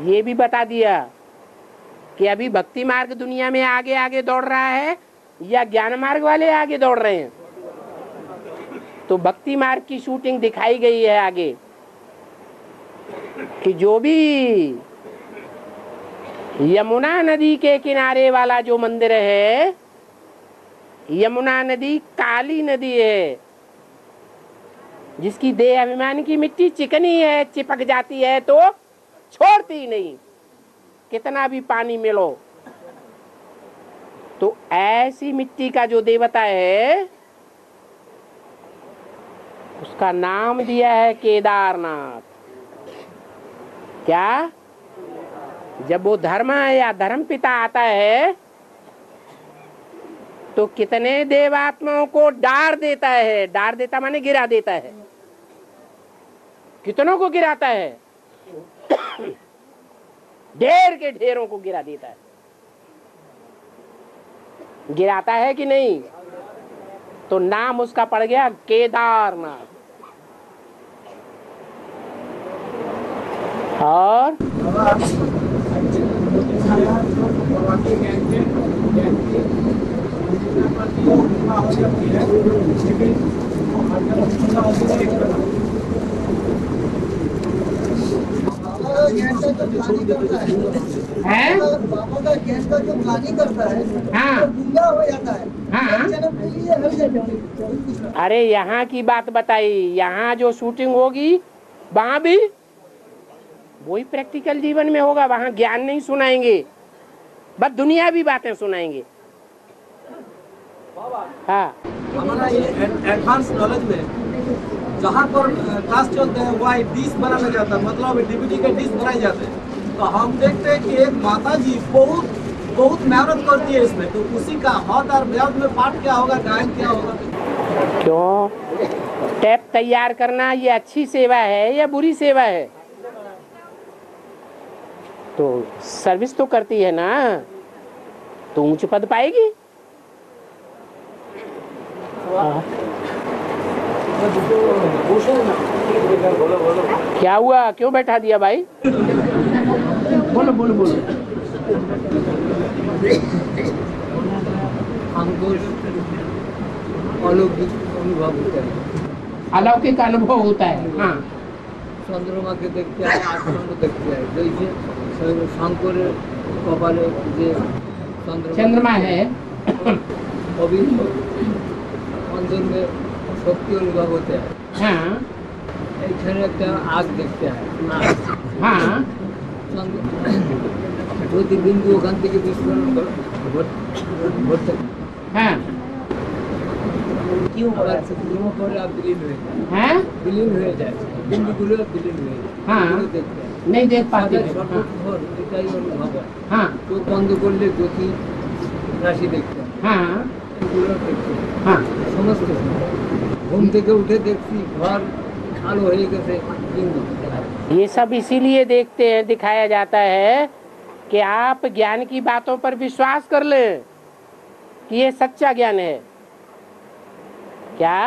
ये भी बता दिया कि अभी भक्ति मार्ग दुनिया में आगे आगे दौड़ रहा है या ज्ञान मार्ग वाले आगे दौड़ रहे हैं। तो भक्ति मार्ग की शूटिंग दिखाई गई है आगे कि जो भी यमुना नदी के किनारे वाला जो मंदिर है, यमुना नदी काली नदी है, जिसकी देह अभिमान की मिट्टी चिकनी है, चिपक जाती है तो छोड़ती नहीं, कितना भी पानी मिलो। तो ऐसी मिट्टी का जो देवता है उसका नाम दिया है केदारनाथ। क्या? जब वो धर्म या धर्म पिता आता है तो कितने देवात्माओं को डार देता है। डार देता माने गिरा देता है। कितनों को गिराता है? ढेर के ढेरों को गिरा देता है। गिराता है कि नहीं? तो नाम उसका पड़ गया केदारनाथ। और है बाबा का ज्ञान का जो प्लानिंग करता है, हाँ, गुंगा हो जाता है। हाँ। अरे यहाँ की बात बताई, यहाँ जो शूटिंग होगी वहाँ भी वही प्रैक्टिकल जीवन में होगा। वहाँ ज्ञान नहीं सुनाएंगे, बस दुनियावी बातें सुनाएंगे। हाँ, हमारा ये एडवांस नॉलेज में जहाँ पर क्लास चलते हैं वहाँ डिश बनाया जाता है, मतलब डीवीडी के डिश बनाए जाते हैं। तो हम देखते हैं कि एक माता जी बहुत मेहनत करती है इसमें। तो उसी का हाथ और व्याध में पाठ क्या होगा, गायन क्या होगा? क्यों? टैप तैयार करना ये अच्छी सेवा है या बुरी सेवा है? तो सर्विस तो करती है ना, तो ऊंच पद पाएगी। क्या हुआ? क्यों बैठा दिया भाई? बोलो बोलो बोलो। हमको अलौकिक अनुभव होता है। अलौकिक अनुभव होता है। हाँ, चंद्रमा के देखते हैं, आसमान को देखते हैं। जैसे शंकर कपाले जे चंद्रमा है, अभी अंदर में शक्ति अनुभव होते हैं। हाँ এখানে একটা আগ দেখতে হয়। हाँ, যদি বিন্দু ওখান থেকে বিস্ফোরণ ঘটতে हाँ, क्यों করে आप विलीन হয়ে যায়। हाँ, विलीन হয়ে যায়, বিন্দুগুলো বিলীন হয়ে যায়। हाँ, এগুলো দেখতে হয়। नहीं देख पाते। সঠিক ধর এটাই অনুভব হয়। हाँ, চোখ বন্ধ করলে জ্যোতি রাশি দেখতে হয়। हाँ, এগুলো দেখতে হয়। हाँ, সমস্ত ঘুম থেকে উঠে দেখছি ঘর আলো হয়ে গেছে বিন্দু। ये सब इसीलिए देखते हैं, दिखाया जाता है कि आप ज्ञान की बातों पर विश्वास कर लें कि ये सच्चा ज्ञान है। क्या?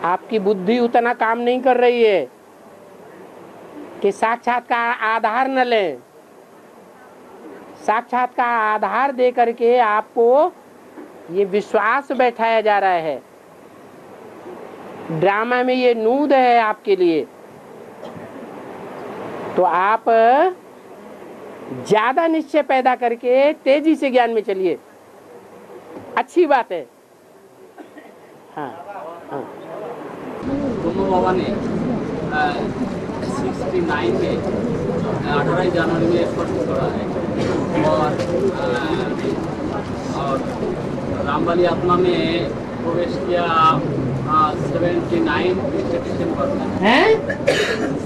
आपकी बुद्धि उतना काम नहीं कर रही है कि साक्षात का आधार न लें। साक्षात का आधार दे करके आपको ये विश्वास बैठाया जा रहा है। ड्रामा में ये नूद है आपके लिए। तो आप ज्यादा निश्चय पैदा करके तेजी से ज्ञान में चलिए, अच्छी बात है। हाँ हाँ। दोनों बाबा ने 69 में 18 जनवरी में स्पष्ट छोड़ा है और रामबली आत्मा में प्रवेश किया 79 दिसंबर में है।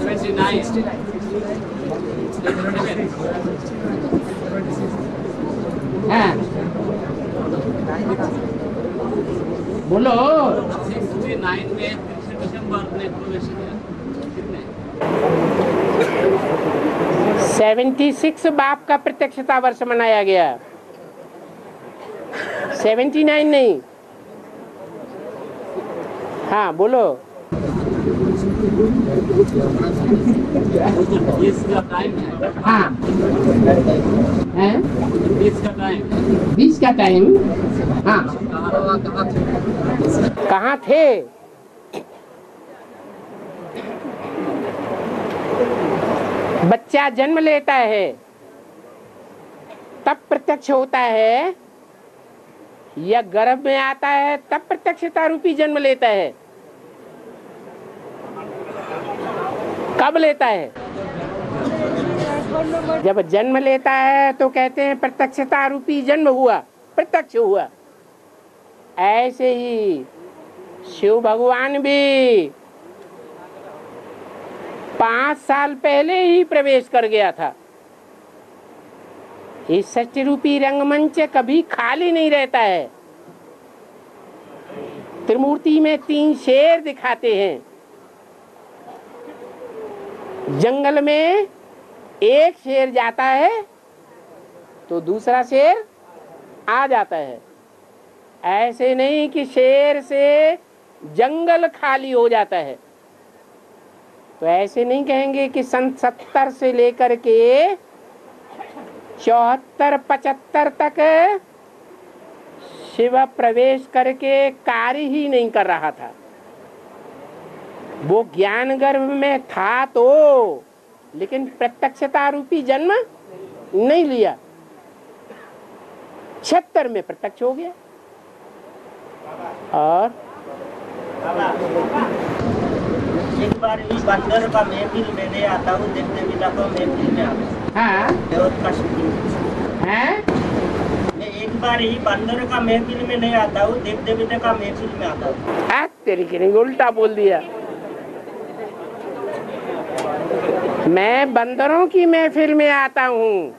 79 हाँ बोलो। 69 में दिसंबर में प्रवेश किया। कितने 76 बाप का प्रत्यक्षता वर्ष मनाया गया, 79 नहीं। हाँ बोलो। 20 का टाइम है। हाँ 20 का टाइम, 20 का टाइम। हाँ कहाँ थे? बच्चा जन्म लेता है तब प्रत्यक्ष होता है, या गर्भ में आता है तब प्रत्यक्षता रूपी जन्म लेता है? कब लेता है? जब जन्म लेता है तो कहते हैं प्रत्यक्षता रूपी जन्म हुआ, प्रत्यक्ष हुआ। ऐसे ही शिव भगवान भी 5 साल पहले ही प्रवेश कर गया था। इस सृष्टि रूपी रंगमंच कभी खाली नहीं रहता है। त्रिमूर्ति में 3 शेर दिखाते हैं। जंगल में एक शेर जाता है तो दूसरा शेर आ जाता है। ऐसे नहीं कि शेर से जंगल खाली हो जाता है। तो ऐसे नहीं कहेंगे कि सन 70 से लेकर के 74-75 तक शिव प्रवेश करके कार्य ही नहीं कर रहा था। वो ज्ञान गर्भ में था तो, लेकिन प्रत्यक्षता रूपी जन्म नहीं लिया। 76 में प्रत्यक्ष हो गया। और एक बार इस बंदर का महफिल में ले आता हूँ, देखते पिता को महफिल में आता। हाँ है? मैं एक बार ही बंदर का महफिल में ले आता हूँ, देखते पिता का महफिल में आता हूँ। तेरी की नहीं, उल्टा बोल दिया। मैं बंदरों की महफिल में आता हूँ,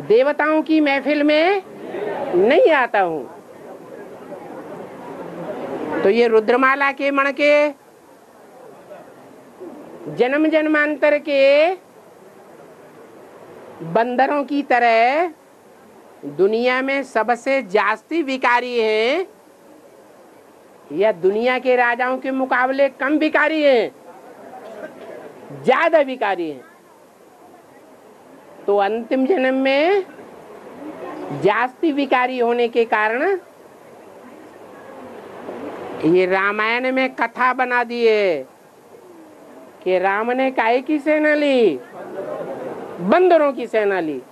देवताओं की महफिल में नहीं आता हूँ। तो ये रुद्रमाला के मण के जन्म जन्मांतर के बंदरों की तरह दुनिया में सबसे जास्ती विकारी हैं, या दुनिया के राजाओं के मुकाबले कम विकारी हैं? ज्यादा विकारी हैं। तो अंतिम जन्म में जास्ती विकारी होने के कारण ये रामायण में कथा बना दिए कि राम ने काहे की सेना ली? बंदरों की सेना ली।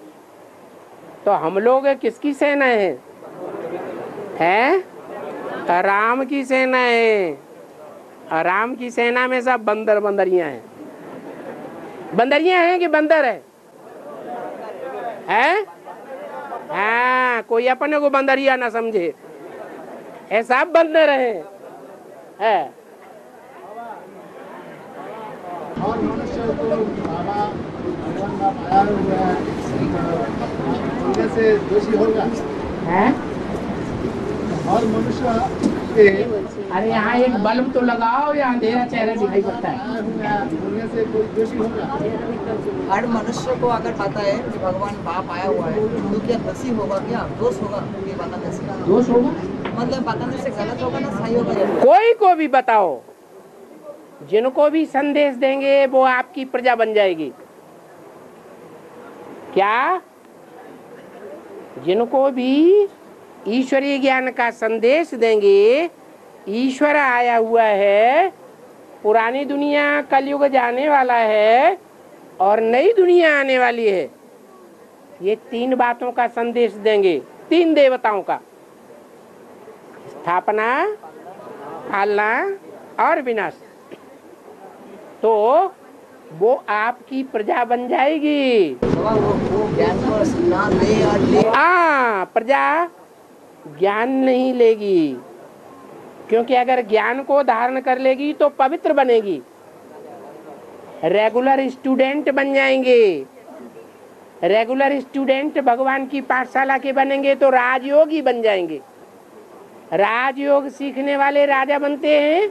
तो हम लोग किसकी सेना है? राम की सेना है। और राम की सेना में सब बंदर बंदरियां हैं। बंदरियां हैं कि बंदर है? हाँ, कोई अपने को बंदरिया ना समझे, ऐसा बंदर है। और मनुष्य को बाबा भगवान का माया हुआ है, से दोषी होगा। और मनुष्य के अरे यहाँ एक बल्ब तो लगाओ, या अंधेरा चेहरा दिखाई पड़ता है। बोलने से कोई दोषी होगा? हर मनुष्य को अगर पता है कि भगवान बाप आया हुआ है तो क्या दोषी होगा, क्या दोष होगा ये बताने से? दोष होगा मतलब बताने से गलत होगा ना सही होगा? कोई को भी बताओ, जिनको भी संदेश देंगे वो आपकी प्रजा बन जाएगी। क्या? जिनको भी ईश्वरीय ज्ञान का संदेश देंगे, ईश्वर आया हुआ है, पुरानी दुनिया कलयुग जाने वाला है और नई दुनिया आने वाली है, ये 3 बातों का संदेश देंगे, 3 देवताओं का, स्थापना, पालना और विनाश। तो वो आपकी प्रजा बन जाएगी। प्रजा ज्ञान नहीं लेगी, क्योंकि अगर ज्ञान को धारण कर लेगी तो पवित्र बनेगी, रेगुलर स्टूडेंट बन जाएंगे। रेगुलर स्टूडेंट भगवान की पाठशाला के बनेंगे तो राजयोगी बन जाएंगे। राजयोग सीखने वाले राजा बनते हैं,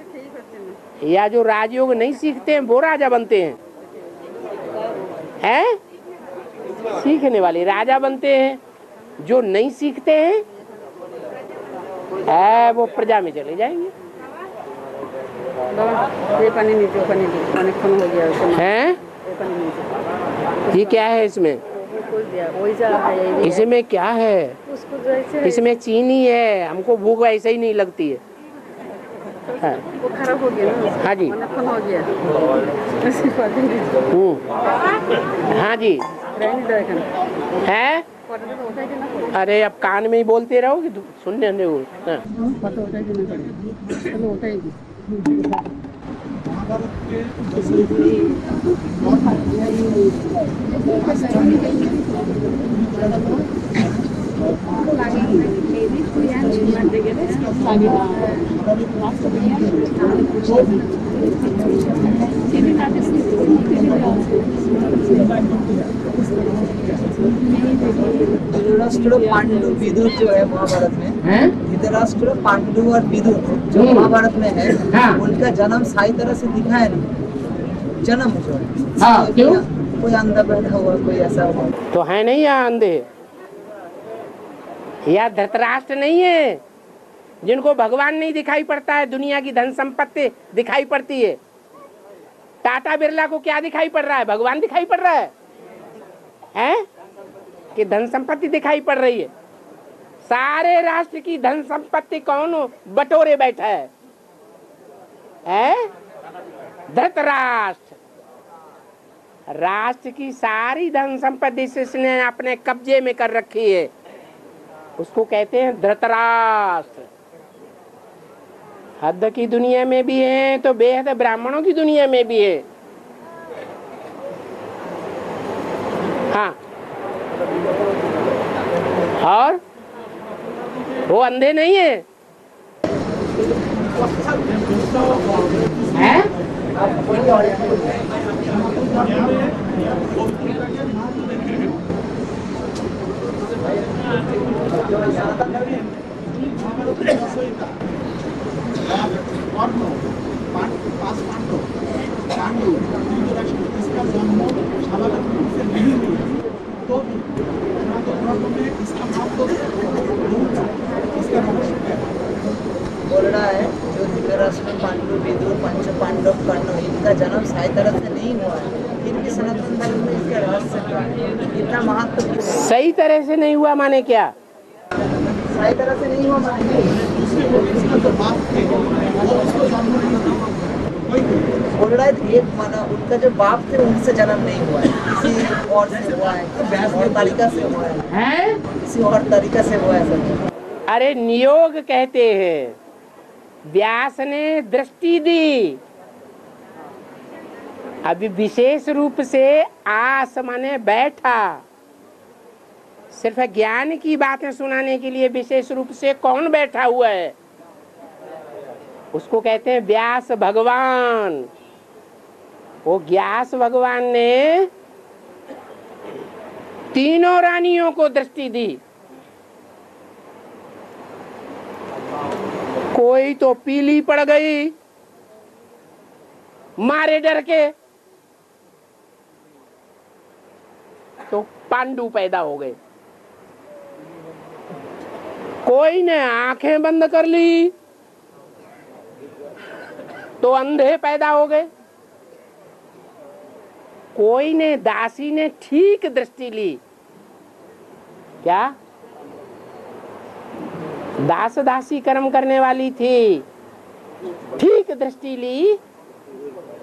या जो राजयोग नहीं सीखते हैं वो राजा बनते हैं? हैं? सीखने वाले राजा बनते हैं, जो नहीं सीखते हैं वो प्रजा में चले जाएंगे। हैं? ये क्या है इसमें? इसमें क्या है? इसमें चीनी है, हमको भूख ऐसे ही नहीं लगती है। वो खराब हो गया ना? हाँ जी, हो गया। हाँ जी है। अरे अब कान में ही बोलते रहोगे, सुनने दे। धृतराष्ट्र, पांडु, विदुर जो है महाभारत में, धृतराष्ट्र, पांडु और विदुर जो महाभारत में है, उनका जन्म सही तरह से दिखाया नहीं। जन्म जो है क्यों? कोई अंधा बैठा हुआ, कोई ऐसा हुआ तो है नहीं, यहाँ अंधे या धृतराष्ट्र नहीं है, जिनको भगवान नहीं दिखाई पड़ता है, दुनिया की धन संपत्ति दिखाई पड़ती है। टाटा बिरला को क्या दिखाई पड़ रहा है? भगवान दिखाई पड़ रहा है, हैं? कि धन संपत्ति दिखाई पड़ रही है। सारे राष्ट्र की धन संपत्ति कौन बटोरे बैठा है? धृतराष्ट्र। राष्ट्र की सारी धन संपत्ति इसने अपने कब्जे में कर रखी है, उसको कहते हैं धृतराष्ट्र। हद की दुनिया में भी है तो बेहद ब्राह्मणों की दुनिया में भी है। हाँ, और वो अंधे नहीं है, हैं? इसका जन्म स्वाभाविक रूप से नहीं हुआ, तो धर्म में इसका महत्व इसका रहस्य क्या है? बोल रहा है जो धृतराष्ट्र, पांडु, विदुर, पंच पांडव, कर्ण, इनका जन्म सही तरह से नहीं हुआ है, फिर भी सनातन धर्म में इसका रहस्य क्या है? इतना महत्व सही तरह से नहीं हुआ माने क्या? सही तरह से नहीं हुआ माने बोल रहा है एक माना उनका जो बाप थे उनसे जन्म नहीं हुआ है, किसी और से हुआ है, और तरीका से हुआ है, किसी और तरीका से हुआ है सर। अरे नियोग कहते हैं, व्यास ने दृष्टि दी। अभी विशेष रूप से आस माने बैठा, सिर्फ ज्ञान की बातें सुनाने के लिए विशेष रूप से कौन बैठा हुआ है? उसको कहते हैं व्यास भगवान। वो व्यास भगवान ने तीनों रानियों को दृष्टि दी। कोई तो पीली पड़ गई मारे डर के, तो पांडु पैदा हो गए। कोई ने आंखें बंद कर ली तो अंधे पैदा हो गए। कोई ने, दासी ने ठीक दृष्टि ली, क्या दास दासी कर्म करने वाली थी, ठीक दृष्टि ली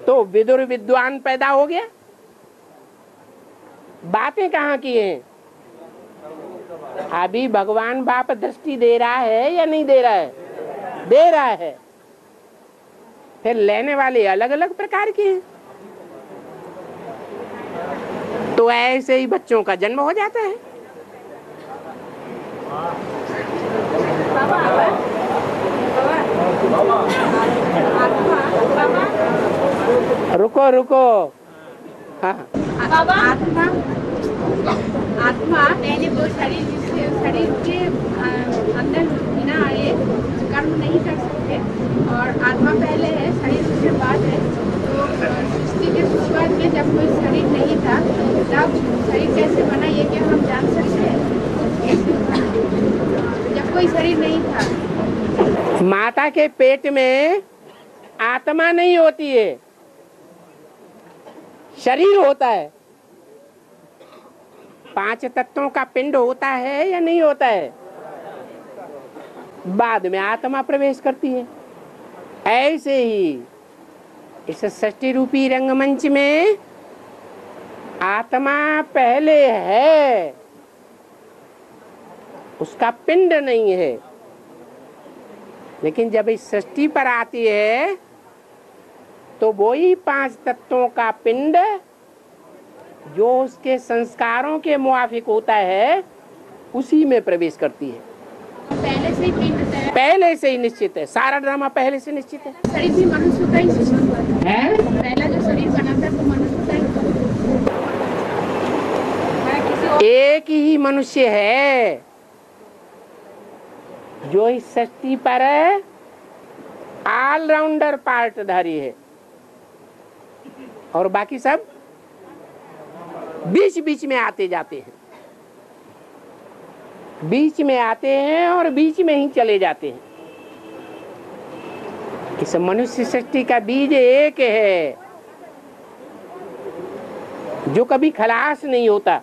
तो विदुर विद्वान पैदा हो गया। बातें कहाँ की हैं? अभी भगवान बाप दृष्टि दे रहा है या नहीं दे रहा है? दे रहा है। फिर लेने वाले अलग अलग प्रकार के हैं। तो ऐसे ही बच्चों का जन्म हो जाता है। रुको रुको, हाँ आत्मा पहले वो शरीर, जिससे शरीर के अंदर बिना आए कर्म नहीं कर सकते, और आत्मा पहले है, शरीर उसके बाद है। तो सृष्टि के शुरुआत में जब कोई शरीर नहीं था, तब शरीर कैसे बना ये क्या हम जान सकते हैं? जब कोई शरीर नहीं था। माता के पेट में आत्मा नहीं होती है, शरीर होता है। 5 तत्वों का पिंड होता है या नहीं होता है? बाद में आत्मा प्रवेश करती है। ऐसे ही इस सृष्टि रूपी रंगमंच में आत्मा पहले है, उसका पिंड नहीं है। लेकिन जब इस सृष्टि पर आती है तो वही 5 तत्वों का पिंड जो उसके संस्कारों के मुआफिक होता है, उसी में प्रवेश करती है। पहले से ही पिंड है, पहले से ही निश्चित है। सारा ड्रामा पहले से निश्चित है। शरीर भी मनुष्य का ही है। पहला जो शरीर बना था वो मनुष्य का ही। एक ही मनुष्य है जो इस सृष्टि पर ऑलराउंडर पार्टधारी है, और बाकी सब बीच बीच में आते जाते हैं, बीच में आते हैं और बीच में ही चले जाते हैं। इस मनुष्य सृष्टि का बीज एक है जो कभी खलास नहीं होता,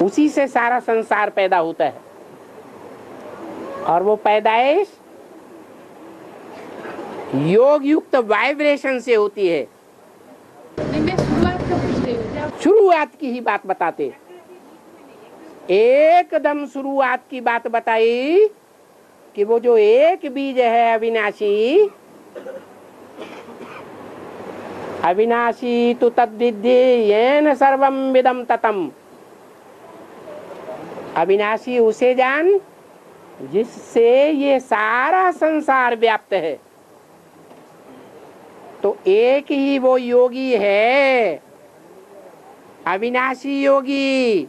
उसी से सारा संसार पैदा होता है। और वो पैदाइश योग युक्त वाइब्रेशन से होती है। शुरुआत की ही बात बताते, एकदम शुरुआत की बात बताई कि वो जो एक बीज है अविनाशी, अविनाशी तु तद्विद्धि येन सर्वम विदम ततम। अविनाशी उसे जान जिससे ये सारा संसार व्याप्त है। तो एक ही वो योगी है, अविनाशी योगी,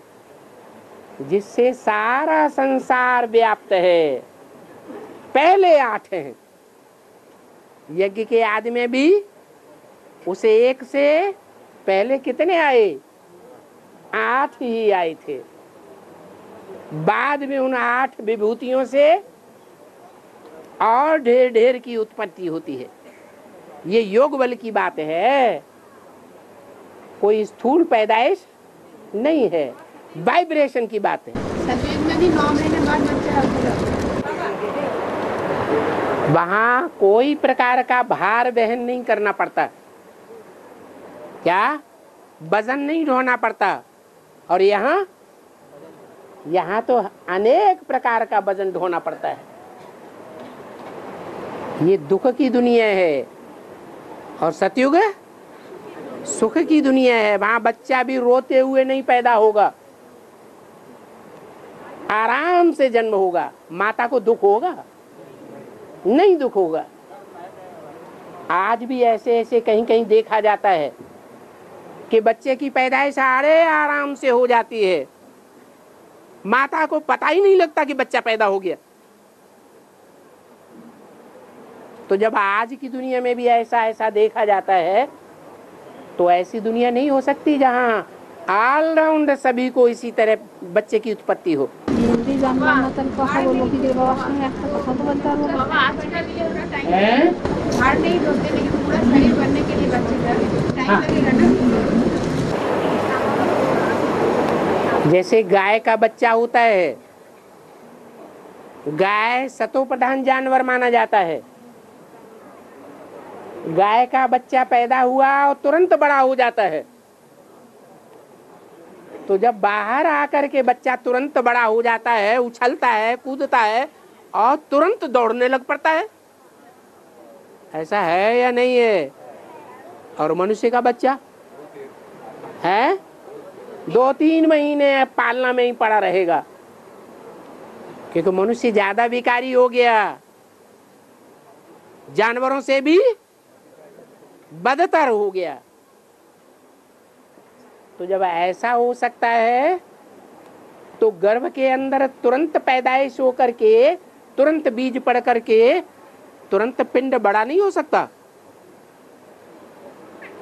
जिससे सारा संसार व्याप्त है। पहले 8 हैं। यज्ञ के आदि में भी उसे एक से पहले कितने आए? 8 ही आए थे। बाद में उन 8 विभूतियों से और ढेर ढेर की उत्पत्ति होती है। ये योग बल की बात है, कोई स्थूल पैदाइश नहीं है, वाइब्रेशन की बात है। सतयुग में भी 9 महीने बाद बच्चा होता है। वहां कोई प्रकार का भार वहन नहीं करना पड़ता, क्या वजन नहीं ढोना पड़ता। और यहाँ तो अनेक प्रकार का वजन ढोना पड़ता है। ये दुख की दुनिया है और सतयुग सुख की दुनिया है। वहां बच्चा भी रोते हुए नहीं पैदा होगा, आराम से जन्म होगा। माता को दुख होगा? नहीं दुख होगा। आज भी ऐसे ऐसे कहीं कहीं देखा जाता है कि बच्चे की पैदाइश आड़े आराम से हो जाती है, माता को पता ही नहीं लगता कि बच्चा पैदा हो गया। तो जब आज की दुनिया में भी ऐसा ऐसा देखा जाता है, तो ऐसी दुनिया नहीं हो सकती जहाँ ऑलराउंड सभी को इसी तरह बच्चे की उत्पत्ति हो। হিন্দি জানলাম না, তাহলে কথা বলবো কি করে বাবার সঙ্গে? একটা কথা তো বলতে পারবো না। भार नहीं ढोते, लेकिन पूरा शरीर बनने के लिए बच्चे का टाइम लगेगा ना। जैसे गाय का बच्चा होता है, गाय सतो प्रधान जानवर माना जाता है। गाय का बच्चा पैदा हुआ और तुरंत बड़ा हो जाता है। तो जब बाहर आकर के बच्चा तुरंत बड़ा हो जाता है, उछलता है, कूदता है और तुरंत दौड़ने लग पड़ता है। ऐसा है या नहीं है? और मनुष्य का बच्चा है 2-3 महीने पालना में ही पड़ा रहेगा, क्योंकि मनुष्य ज्यादा विकारी हो गया, जानवरों से भी बदतर हो गया। तो जब ऐसा हो सकता है, तो गर्भ के अंदर तुरंत पैदाइश हो करके, तुरंत बीज पड़ करके तुरंत पिंड बड़ा नहीं हो सकता।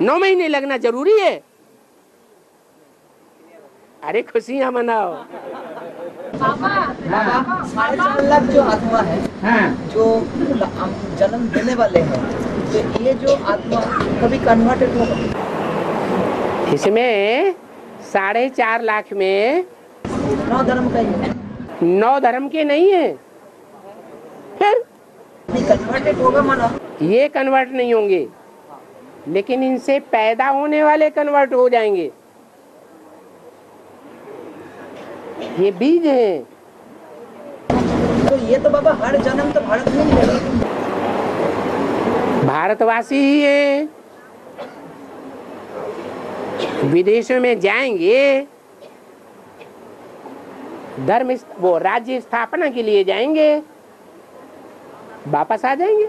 9 महीने लगना जरूरी है। अरे खुशियां मनाओ। बाबा 4.5 लाख जो आत्मा है, जो जन्म देने वाले हैं, तो ये जो आत्मा कभी कन्वर्टेड होगा? इसमें 4.5 लाख में 9 धर्म का ही है। 9 धर्म के नहीं है। फिर कन्वर्टेड होगा माना? ये कन्वर्ट नहीं होंगे, लेकिन इनसे पैदा होने वाले कन्वर्ट हो जाएंगे। ये बीज है। तो ये तो बाबा हर जन्म तो भारत में ही है। भारतवासी ही है, विदेशों में जाएंगे, धर्म वो राज्य स्थापना के लिए जाएंगे, वापस आ जाएंगे।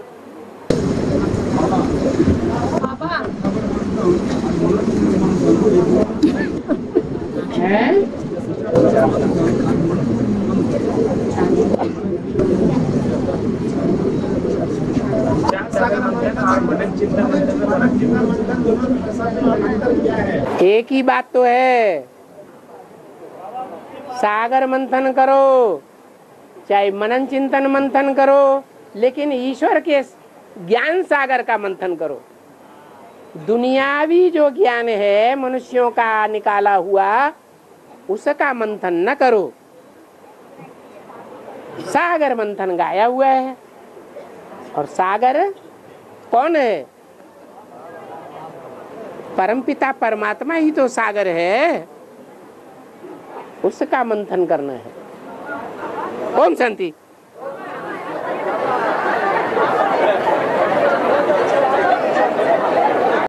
एक ही बात तो है, सागर मंथन करो, चाहे मनन चिंतन मंथन करो, लेकिन ईश्वर के ज्ञान सागर का मंथन करो। दुनियावी जो ज्ञान है मनुष्यों का निकाला हुआ, उसका मंथन न करो। सागर मंथन गाया हुआ है। और सागर कौन है? परमपिता परमात्मा ही तो सागर है, उसका मंथन करना है। ओम शांति।